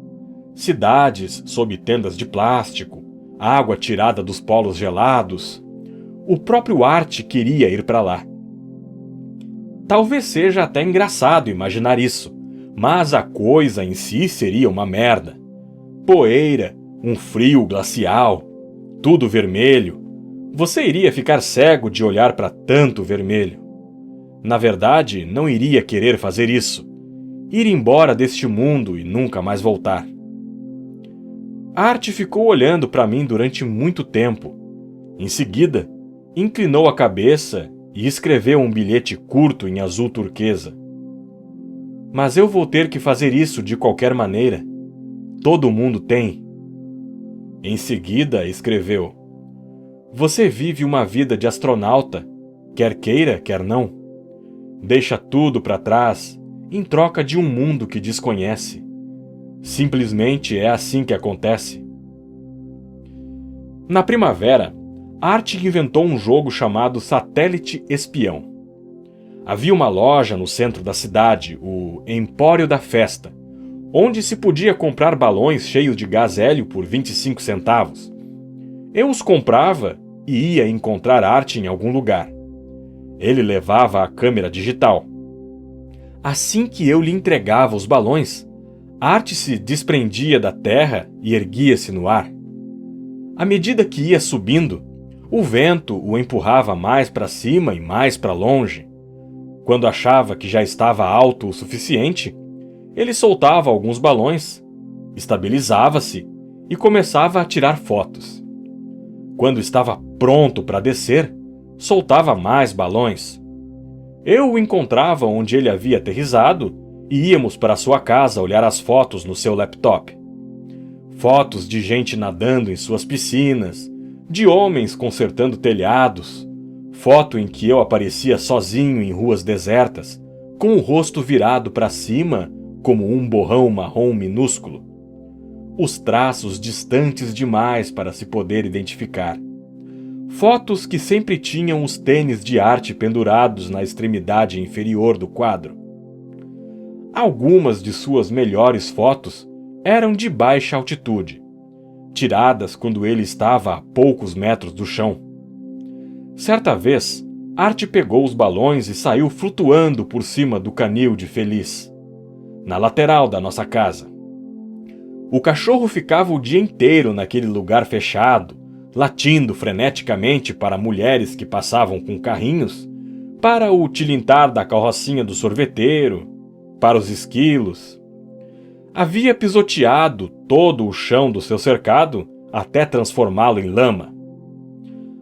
Cidades sob tendas de plástico, água tirada dos polos gelados. O próprio Art queria ir para lá. Talvez seja até engraçado imaginar isso, mas a coisa em si seria uma merda. Poeira, um frio glacial, tudo vermelho. Você iria ficar cego de olhar para tanto vermelho. Na verdade, não iria querer fazer isso. Ir embora deste mundo e nunca mais voltar. Art ficou olhando para mim durante muito tempo. Em seguida, inclinou a cabeça e escreveu um bilhete curto em azul turquesa. Mas eu vou ter que fazer isso de qualquer maneira. Todo mundo tem. Em seguida, escreveu: Você vive uma vida de astronauta, quer queira, quer não. Deixa tudo para trás em troca de um mundo que desconhece. Simplesmente é assim que acontece. Na primavera, Art inventou um jogo chamado Satélite Espião. Havia uma loja no centro da cidade, o Empório da Festa, onde se podia comprar balões cheios de gás hélio por 25 centavos. Eu os comprava e ia encontrar Art em algum lugar. Ele levava a câmera digital. Assim que eu lhe entregava os balões, Art se desprendia da terra e erguia-se no ar. À medida que ia subindo, o vento o empurrava mais para cima e mais para longe. Quando achava que já estava alto o suficiente, ele soltava alguns balões, estabilizava-se e começava a tirar fotos. Quando estava pronto para descer, soltava mais balões. Eu o encontrava onde ele havia aterrissado e íamos para sua casa olhar as fotos no seu laptop. Fotos de gente nadando em suas piscinas, de homens consertando telhados, foto em que eu aparecia sozinho em ruas desertas, com o rosto virado para cima como um borrão marrom minúsculo. Os traços distantes demais para se poder identificar. Fotos que sempre tinham os tênis de Art pendurados na extremidade inferior do quadro. Algumas de suas melhores fotos eram de baixa altitude, tiradas quando ele estava a poucos metros do chão. Certa vez, Art pegou os balões e saiu flutuando por cima do canil de Feliz, na lateral da nossa casa. O cachorro ficava o dia inteiro naquele lugar fechado, latindo freneticamente para mulheres que passavam com carrinhos, para o tilintar da carrocinha do sorveteiro, para os esquilos. Havia pisoteado todo o chão do seu cercado até transformá-lo em lama.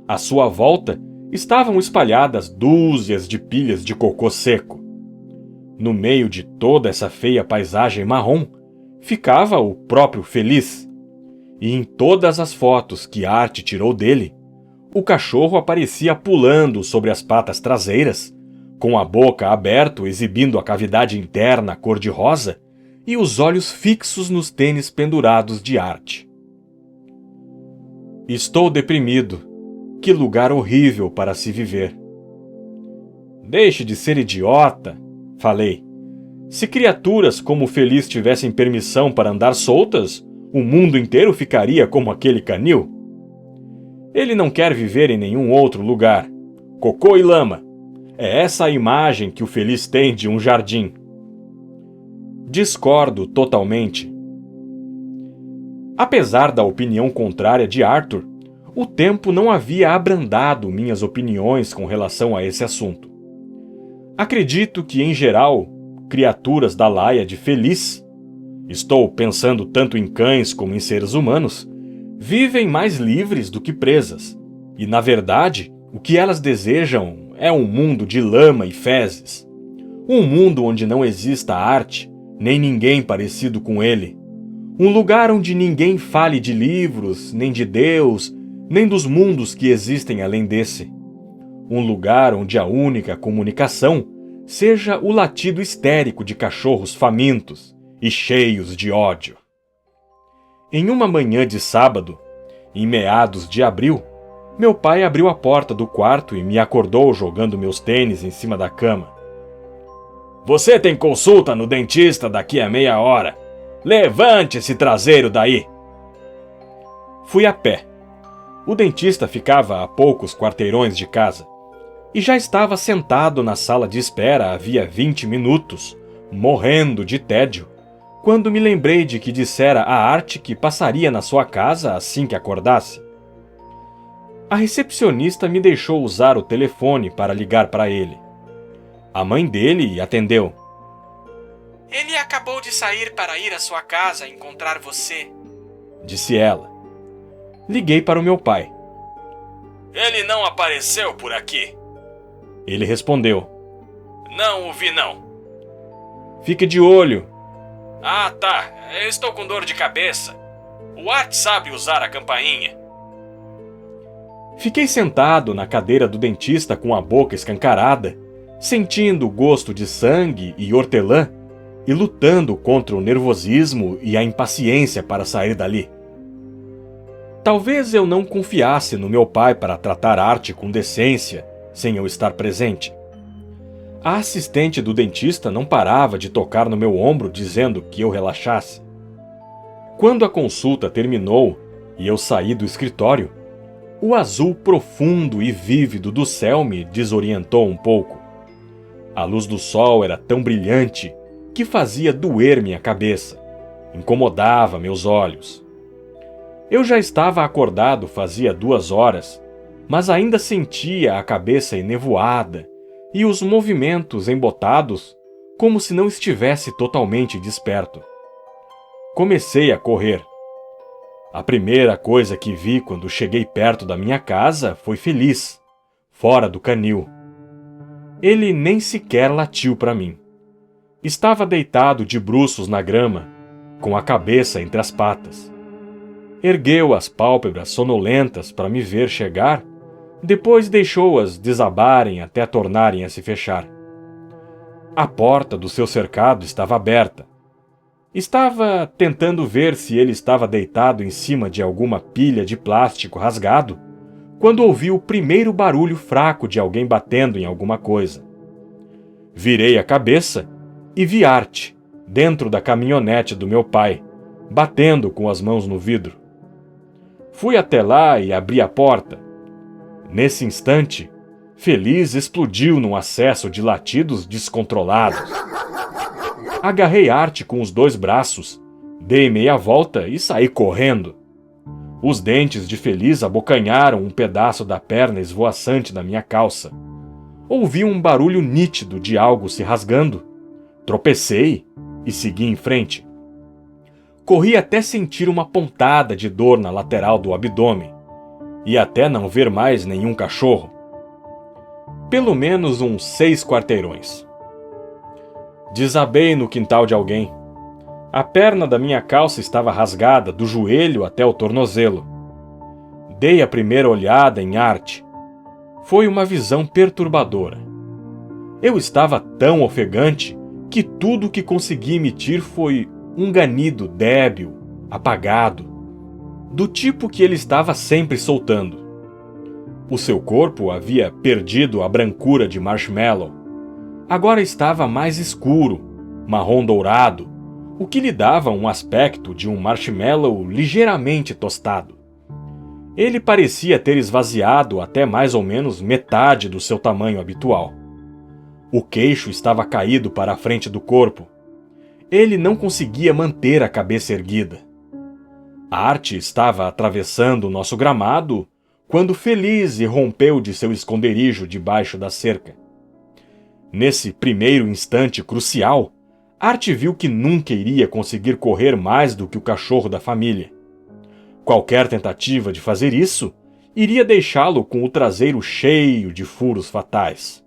À sua volta estavam espalhadas dúzias de pilhas de cocô seco. No meio de toda essa feia paisagem marrom, ficava o próprio Feliz. E em todas as fotos que Art tirou dele, o cachorro aparecia pulando sobre as patas traseiras, com a boca aberta exibindo a cavidade interna cor-de-rosa e os olhos fixos nos tênis pendurados de Art. Estou deprimido. Que lugar horrível para se viver. Deixe de ser idiota, falei. Se criaturas como o Feliz tivessem permissão para andar soltas, o mundo inteiro ficaria como aquele canil. Ele não quer viver em nenhum outro lugar. Cocô e lama. É essa a imagem que o Feliz tem de um jardim. Discordo totalmente. Apesar da opinião contrária de Arthur, o tempo não havia abrandado minhas opiniões com relação a esse assunto. Acredito que, em geral, criaturas da laia de Feliz, estou pensando tanto em cães como em seres humanos, vivem mais livres do que presas, e, na verdade, o que elas desejam é um mundo de lama e fezes. Um mundo onde não exista arte, nem ninguém parecido com ele. Um lugar onde ninguém fale de livros, nem de Deus, nem dos mundos que existem além desse. um lugar onde a única comunicação seja o latido histérico de cachorros famintos e cheios de ódio. Em uma manhã de sábado, em meados de abril, meu pai abriu a porta do quarto e me acordou jogando meus tênis em cima da cama. Você tem consulta no dentista daqui a meia hora. Levante esse traseiro daí! Fui a pé. O dentista ficava a poucos quarteirões de casa e já estava sentado na sala de espera havia 20 minutos, morrendo de tédio, quando me lembrei de que dissera a Art que passaria na sua casa assim que acordasse. A recepcionista me deixou usar o telefone para ligar para ele. A mãe dele atendeu. Ele acabou de sair para ir à sua casa encontrar você, disse ela. Liguei para o meu pai. Ele não apareceu por aqui. Ele respondeu. Não o vi não. Fique de olho. Ah, tá. Eu estou com dor de cabeça. O Art sabe usar a campainha. Fiquei sentado na cadeira do dentista com a boca escancarada, sentindo o gosto de sangue e hortelã e lutando contra o nervosismo e a impaciência para sair dali. Talvez eu não confiasse no meu pai para tratar Art com decência, sem eu estar presente. A assistente do dentista não parava de tocar no meu ombro dizendo que eu relaxasse. Quando a consulta terminou e eu saí do escritório, o azul profundo e vívido do céu me desorientou um pouco. A luz do sol era tão brilhante que fazia doer minha cabeça, incomodava meus olhos. Eu já estava acordado fazia 2 horas, mas ainda sentia a cabeça enevoada e os movimentos embotados como se não estivesse totalmente desperto. Comecei a correr. A primeira coisa que vi quando cheguei perto da minha casa foi Feliz, fora do canil. Ele nem sequer latiu para mim. Estava deitado de bruços na grama, com a cabeça entre as patas. Ergueu as pálpebras sonolentas para me ver chegar, depois deixou-as desabarem até tornarem a se fechar. A porta do seu cercado estava aberta. Estava tentando ver se ele estava deitado em cima de alguma pilha de plástico rasgado, quando ouvi o primeiro barulho fraco de alguém batendo em alguma coisa. Virei a cabeça e vi Art, dentro da caminhonete do meu pai, batendo com as mãos no vidro. Fui até lá e abri a porta. Nesse instante, Feliz explodiu num acesso de latidos descontrolados. Agarrei Art com os 2 braços, dei meia volta e saí correndo. Os dentes de Feliz abocanharam um pedaço da perna esvoaçante da minha calça. Ouvi um barulho nítido de algo se rasgando. Tropecei e segui em frente. Corri até sentir uma pontada de dor na lateral do abdômen e até não ver mais nenhum cachorro. Pelo menos uns 6 quarteirões. Desabei no quintal de alguém. A perna da minha calça estava rasgada do joelho até o tornozelo. Dei a primeira olhada em Art. Foi uma visão perturbadora. Eu estava tão ofegante que tudo o que consegui emitir foi um ganido débil, apagado, do tipo que ele estava sempre soltando. O seu corpo havia perdido a brancura de marshmallow. Agora estava mais escuro, marrom dourado, o que lhe dava um aspecto de um marshmallow ligeiramente tostado. Ele parecia ter esvaziado até mais ou menos metade do seu tamanho habitual. O queixo estava caído para a frente do corpo. Ele não conseguia manter a cabeça erguida. A Art estava atravessando o nosso gramado quando Feliz rompeu de seu esconderijo debaixo da cerca. Nesse primeiro instante crucial, Art viu que nunca iria conseguir correr mais do que o cachorro da família. Qualquer tentativa de fazer isso iria deixá-lo com o traseiro cheio de furos fatais.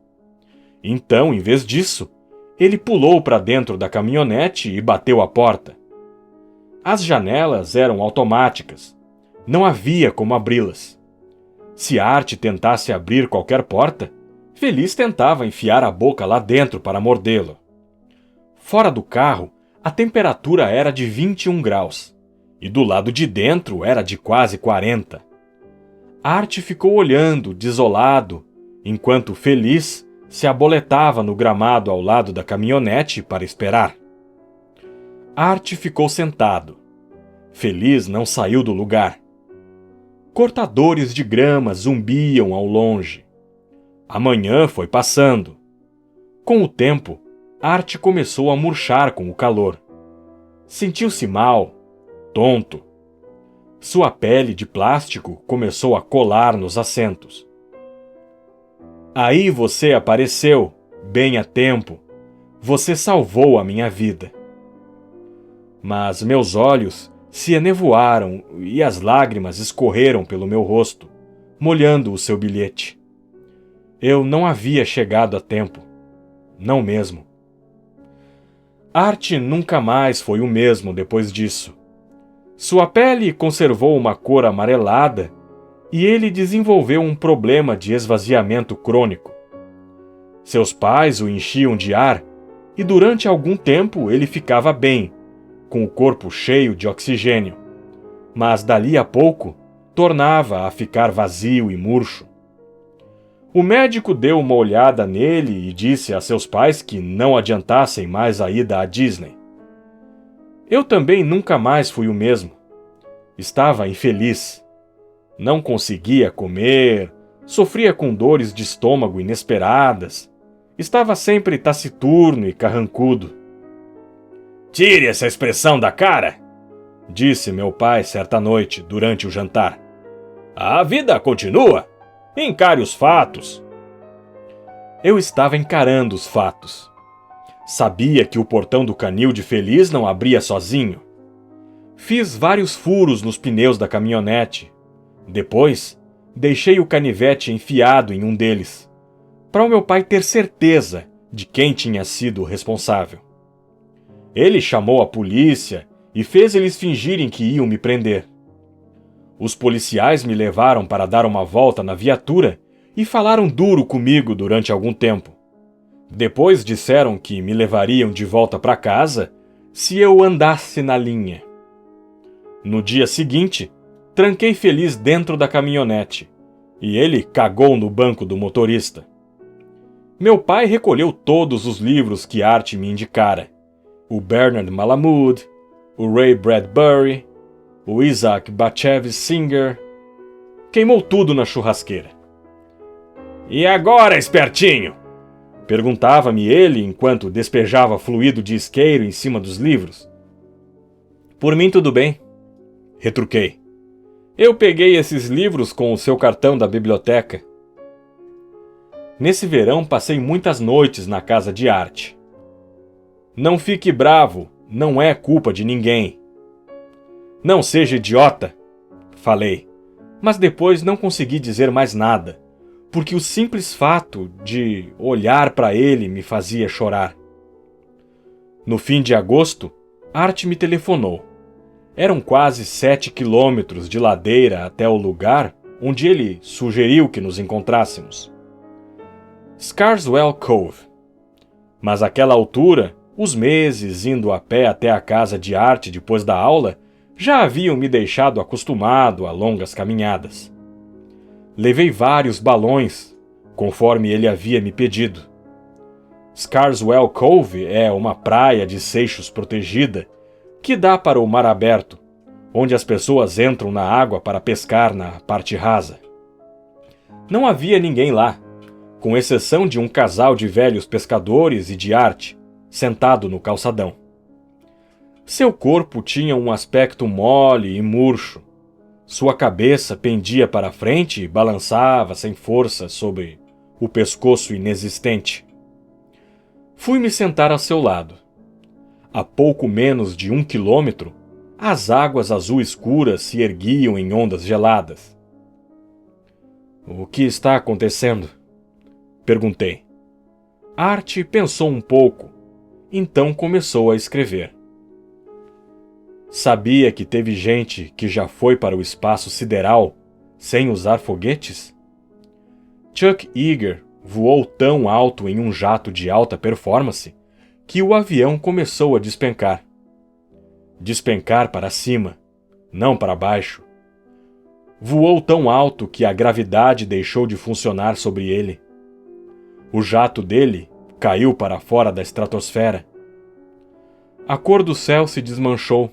Então, em vez disso, ele pulou para dentro da caminhonete e bateu a porta. As janelas eram automáticas. Não havia como abri-las. Se Art tentasse abrir qualquer porta, Feliz tentava enfiar a boca lá dentro para mordê-lo. Fora do carro, a temperatura era de 21 graus, e do lado de dentro era de quase 40. Art ficou olhando, desolado, enquanto Feliz se aboletava no gramado ao lado da caminhonete para esperar. Art ficou sentado. Feliz não saiu do lugar. Cortadores de grama zumbiam ao longe. A manhã foi passando. Com o tempo, Art começou a murchar com o calor. Sentiu-se mal, tonto. Sua pele de plástico começou a colar nos assentos. Aí você apareceu, bem a tempo. Você salvou a minha vida. Mas meus olhos se enevoaram e as lágrimas escorreram pelo meu rosto, molhando o seu bilhete. Eu não havia chegado a tempo. Não mesmo. Art nunca mais foi o mesmo depois disso. Sua pele conservou uma cor amarelada e ele desenvolveu um problema de esvaziamento crônico. Seus pais o enchiam de ar e durante algum tempo ele ficava bem, com o corpo cheio de oxigênio, mas dali a pouco tornava a ficar vazio e murcho. O médico deu uma olhada nele e disse a seus pais que não adiantassem mais a ida à Disney. Eu também nunca mais fui o mesmo. Estava infeliz. Não conseguia comer, sofria com dores de estômago inesperadas, estava sempre taciturno e carrancudo. "Tire essa expressão da cara", disse meu pai certa noite durante o jantar. "A vida continua. Encare os fatos." Eu estava encarando os fatos. Sabia que o portão do canil de Feliz não abria sozinho. Fiz vários furos nos pneus da caminhonete. Depois, deixei o canivete enfiado em um deles, para o meu pai ter certeza de quem tinha sido o responsável. Ele chamou a polícia e fez eles fingirem que iam me prender. Os policiais me levaram para dar uma volta na viatura e falaram duro comigo durante algum tempo. Depois disseram que me levariam de volta para casa se eu andasse na linha. No dia seguinte, tranquei Feliz dentro da caminhonete e ele cagou no banco do motorista. Meu pai recolheu todos os livros que Art me indicara: o Bernard Malamud, o Ray Bradbury, o Isaac Bashevis Singer. Queimou tudo na churrasqueira. "E agora, espertinho?" perguntava-me ele enquanto despejava fluido de isqueiro em cima dos livros. "Por mim tudo bem", retruquei. "Eu peguei esses livros com o seu cartão da biblioteca." Nesse verão passei muitas noites na casa de Art. "Não fique bravo, não é culpa de ninguém." "Não seja idiota", falei, mas depois não consegui dizer mais nada, porque o simples fato de olhar para ele me fazia chorar. No fim de agosto, Art me telefonou. Eram quase 7 quilômetros de ladeira até o lugar onde ele sugeriu que nos encontrássemos. Scarswell Cove. Mas àquela altura, os meses indo a pé até a casa de Art depois da aula já haviam me deixado acostumado a longas caminhadas. Levei vários balões, conforme ele havia me pedido. Scarswell Cove é uma praia de seixos protegida que dá para o mar aberto, onde as pessoas entram na água para pescar na parte rasa. Não havia ninguém lá, com exceção de um casal de velhos pescadores e de Art, sentado no calçadão. Seu corpo tinha um aspecto mole e murcho. Sua cabeça pendia para frente e balançava sem força sobre o pescoço inexistente. Fui me sentar ao seu lado. A pouco menos de 1 quilômetro, as águas azul escuras se erguiam em ondas geladas. "O que está acontecendo?" perguntei. Art pensou um pouco, então começou a escrever. "Sabia que teve gente que já foi para o espaço sideral sem usar foguetes? Chuck Yeager voou tão alto em um jato de alta performance que o avião começou a despencar. Despencar para cima, não para baixo. Voou tão alto que a gravidade deixou de funcionar sobre ele. O jato dele caiu para fora da estratosfera. A cor do céu se desmanchou.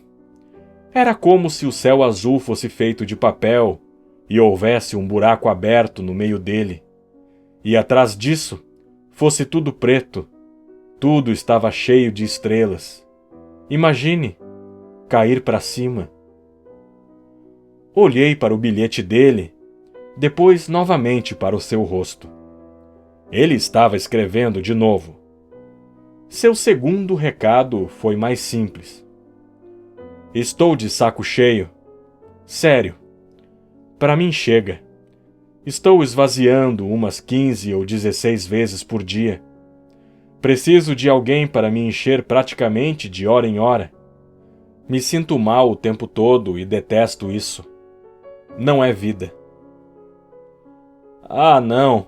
Era como se o céu azul fosse feito de papel e houvesse um buraco aberto no meio dele. E atrás disso, fosse tudo preto. Tudo estava cheio de estrelas. Imagine, cair para cima. Olhei para o bilhete dele, depois novamente para o seu rosto. Ele estava escrevendo de novo. Seu segundo recado foi mais simples. Estou de saco cheio. Sério. Para mim chega. Estou esvaziando umas 15 ou 16 vezes por dia. Preciso de alguém para me encher praticamente de hora em hora. Me sinto mal o tempo todo e detesto isso. Não é vida. Ah, não.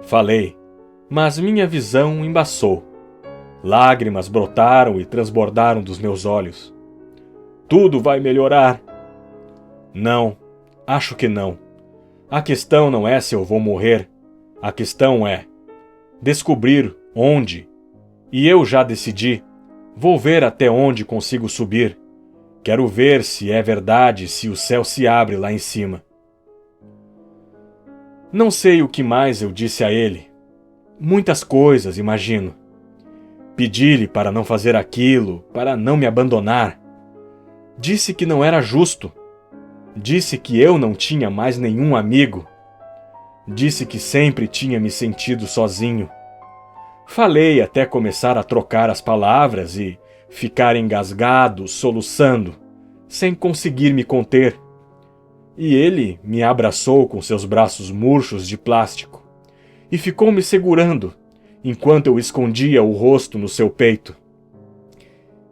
Falei, mas minha visão embaçou. Lágrimas brotaram e transbordaram dos meus olhos. Tudo vai melhorar. Não, acho que não. A questão não é se eu vou morrer. A questão é descobrir onde. E eu já decidi. Vou ver até onde consigo subir. Quero ver se é verdade, se o céu se abre lá em cima. Não sei o que mais eu disse a ele. Muitas coisas, imagino. Pedi-lhe para não fazer aquilo, para não me abandonar. Disse que não era justo. Disse que eu não tinha mais nenhum amigo. Disse que sempre tinha me sentido sozinho. Falei até começar a trocar as palavras e ficar engasgado, soluçando, sem conseguir me conter. E ele me abraçou com seus braços murchos de plástico e ficou me segurando enquanto eu escondia o rosto no seu peito.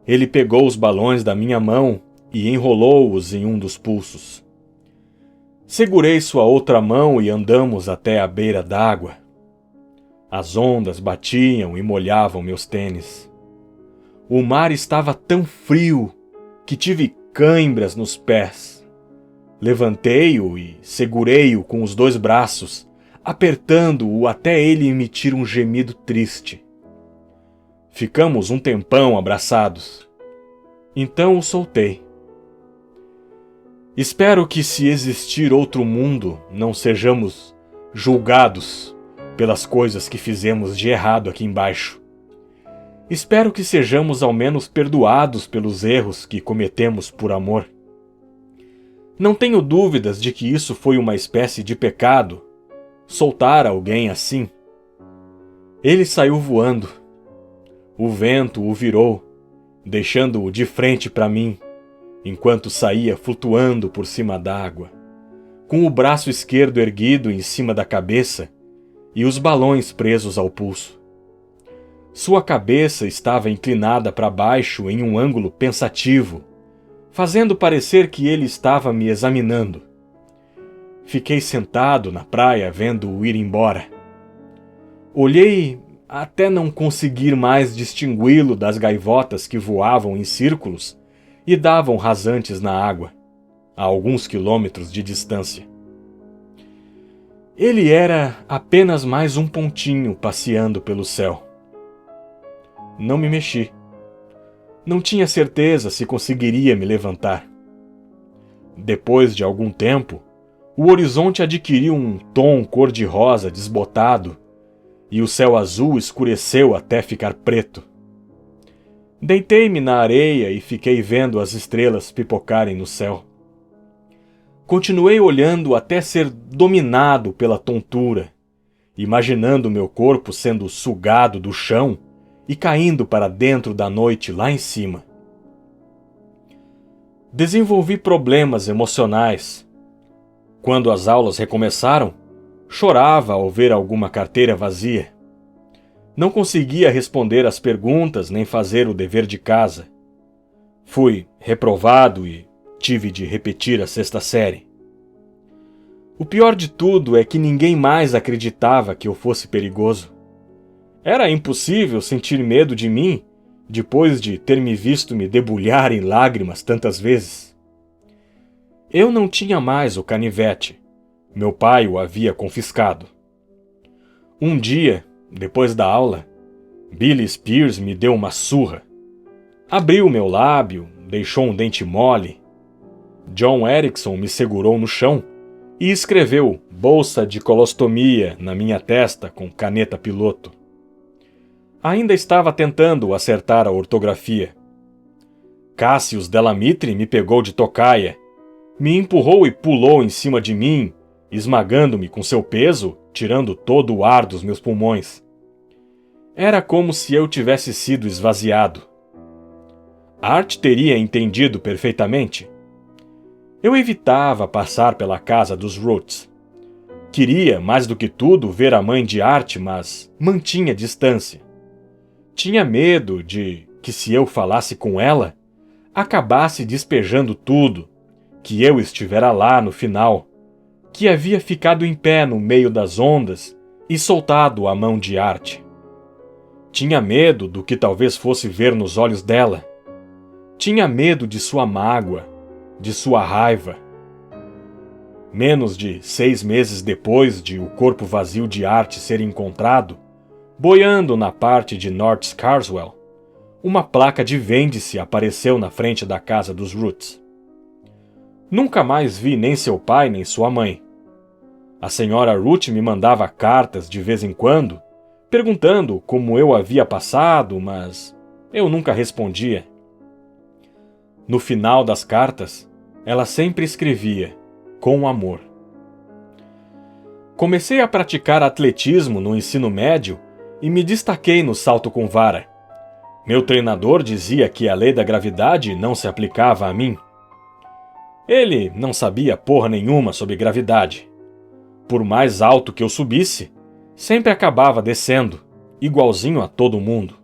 Ele pegou os balões da minha mão e enrolou-os em um dos pulsos. Segurei sua outra mão e andamos até a beira d'água. As ondas batiam e molhavam meus tênis. O mar estava tão frio que tive cãibras nos pés. Levantei-o e segurei-o com os 2 braços, apertando-o até ele emitir um gemido triste. Ficamos um tempão abraçados. Então o soltei. Espero que, se existir outro mundo, não sejamos julgados pelas coisas que fizemos de errado aqui embaixo. Espero que sejamos ao menos perdoados pelos erros que cometemos por amor. Não tenho dúvidas de que isso foi uma espécie de pecado, soltar alguém assim. Ele saiu voando. O vento o virou, deixando-o de frente para mim, enquanto saía flutuando por cima d'água, com o braço esquerdo erguido em cima da cabeça e os balões presos ao pulso. Sua cabeça estava inclinada para baixo em um ângulo pensativo, fazendo parecer que ele estava me examinando. Fiquei sentado na praia vendo-o ir embora. Olhei até não conseguir mais distingui-lo das gaivotas que voavam em círculos e davam rasantes na água, a alguns quilômetros de distância. Ele era apenas mais um pontinho passeando pelo céu. Não me mexi. Não tinha certeza se conseguiria me levantar. Depois de algum tempo, o horizonte adquiriu um tom cor-de-rosa desbotado e o céu azul escureceu até ficar preto. Deitei-me na areia e fiquei vendo as estrelas pipocarem no céu. Continuei olhando até ser dominado pela tontura, imaginando meu corpo sendo sugado do chão e caindo para dentro da noite lá em cima. Desenvolvi problemas emocionais. Quando as aulas recomeçaram, chorava ao ver alguma carteira vazia. Não conseguia responder às perguntas nem fazer o dever de casa. Fui reprovado e tive de repetir a 6ª série. O pior de tudo é que ninguém mais acreditava que eu fosse perigoso. Era impossível sentir medo de mim depois de ter me visto me debulhar em lágrimas tantas vezes. Eu não tinha mais o canivete. Meu pai o havia confiscado. Um dia, depois da aula, Billy Spears me deu uma surra. Abriu meu lábio, deixou um dente mole. John Erickson me segurou no chão e escreveu bolsa de colostomia na minha testa com caneta piloto. Ainda estava tentando acertar a ortografia. Cassius Delamitre me pegou de tocaia, me empurrou e pulou em cima de mim, esmagando-me com seu peso, tirando todo o ar dos meus pulmões. Era como se eu tivesse sido esvaziado. Art teria entendido perfeitamente. Eu evitava passar pela casa dos Roots. Queria, mais do que tudo, ver a mãe de Art, mas mantinha distância. Tinha medo de que, se eu falasse com ela, acabasse despejando tudo, que eu estivera lá no final, que havia ficado em pé no meio das ondas e soltado a mão de Art. Tinha medo do que talvez fosse ver nos olhos dela. Tinha medo de sua mágoa, de sua raiva. Menos de 6 meses depois de o corpo vazio de Art ser encontrado, boiando na parte de North Scarswell, uma placa de vende-se apareceu na frente da casa dos Roots. Nunca mais vi nem seu pai nem sua mãe. A senhora Root me mandava cartas de vez em quando, perguntando como eu havia passado, mas eu nunca respondia. No final das cartas, ela sempre escrevia, com amor. Comecei a praticar atletismo no ensino médio e me destaquei no salto com vara. Meu treinador dizia que a lei da gravidade não se aplicava a mim. Ele não sabia porra nenhuma sobre gravidade. Por mais alto que eu subisse, sempre acabava descendo, igualzinho a todo mundo.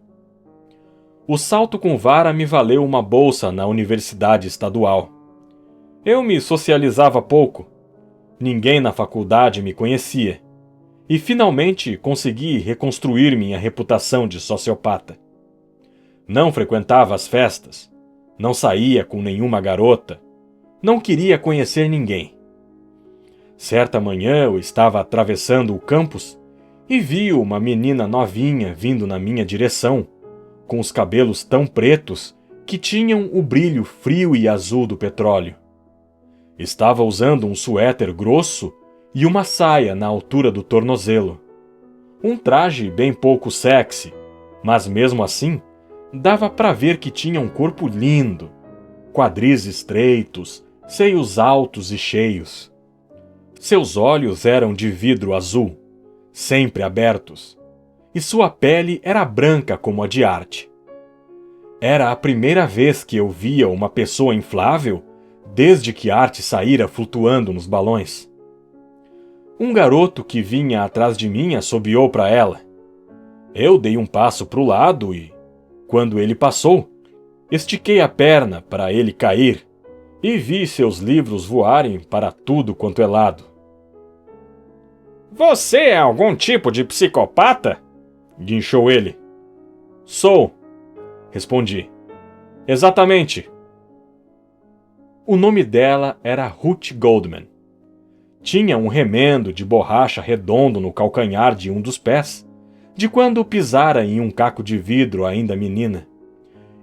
O salto com vara me valeu uma bolsa na universidade estadual. Eu me socializava pouco. Ninguém na faculdade me conhecia. E finalmente consegui reconstruir minha reputação de sociopata. Não frequentava as festas, não saía com nenhuma garota, não queria conhecer ninguém. Certa manhã eu estava atravessando o campus e vi uma menina novinha vindo na minha direção, com os cabelos tão pretos que tinham o brilho frio e azul do petróleo. Estava usando um suéter grosso e uma saia na altura do tornozelo. Um traje bem pouco sexy, mas mesmo assim dava para ver que tinha um corpo lindo, quadris estreitos, seios altos e cheios. Seus olhos eram de vidro azul, sempre abertos, e sua pele era branca como a de Art. Era a primeira vez que eu via uma pessoa inflável desde que Art saíra flutuando nos balões. Um garoto que vinha atrás de mim assobiou para ela. Eu dei um passo para o lado e, quando ele passou, estiquei a perna para ele cair e vi seus livros voarem para tudo quanto é lado. Você é algum tipo de psicopata? Guinchou ele. Sou, respondi. Exatamente. O nome dela era Ruth Goldman. Tinha um remendo de borracha redondo no calcanhar de um dos pés, de quando pisara em um caco de vidro ainda menina,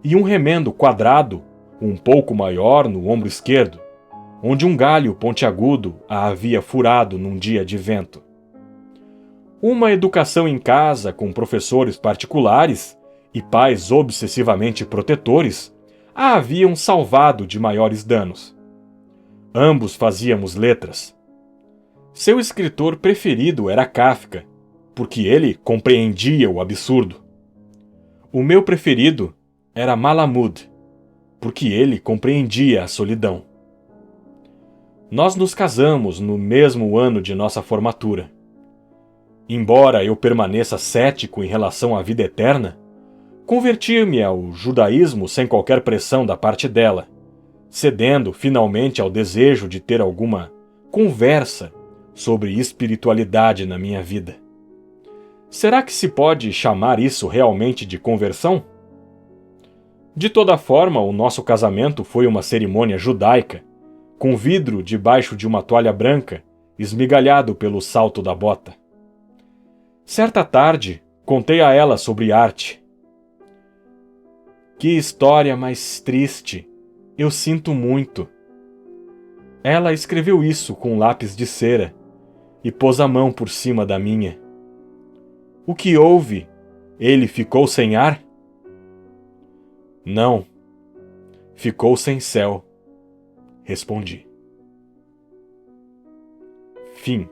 e um remendo quadrado, um pouco maior no ombro esquerdo, onde um galho pontiagudo a havia furado num dia de vento. Uma educação em casa com professores particulares e pais obsessivamente protetores a haviam salvado de maiores danos. Ambos fazíamos letras. Seu escritor preferido era Kafka, porque ele compreendia o absurdo. O meu preferido era Malamud, porque ele compreendia a solidão. Nós nos casamos no mesmo ano de nossa formatura. Embora eu permaneça cético em relação à vida eterna, converti-me ao judaísmo sem qualquer pressão da parte dela, cedendo finalmente ao desejo de ter alguma conversa sobre espiritualidade na minha vida. Será que se pode chamar isso realmente de conversão? De toda forma, o nosso casamento foi uma cerimônia judaica, com vidro debaixo de uma toalha branca, esmigalhado pelo salto da bota. Certa tarde, contei a ela sobre arte. Que história mais triste! Eu sinto muito. Ela escreveu isso com um lápis de cera e pôs a mão por cima da minha. O que houve? Ele ficou sem ar? Não. Ficou sem céu. Respondi. Fim.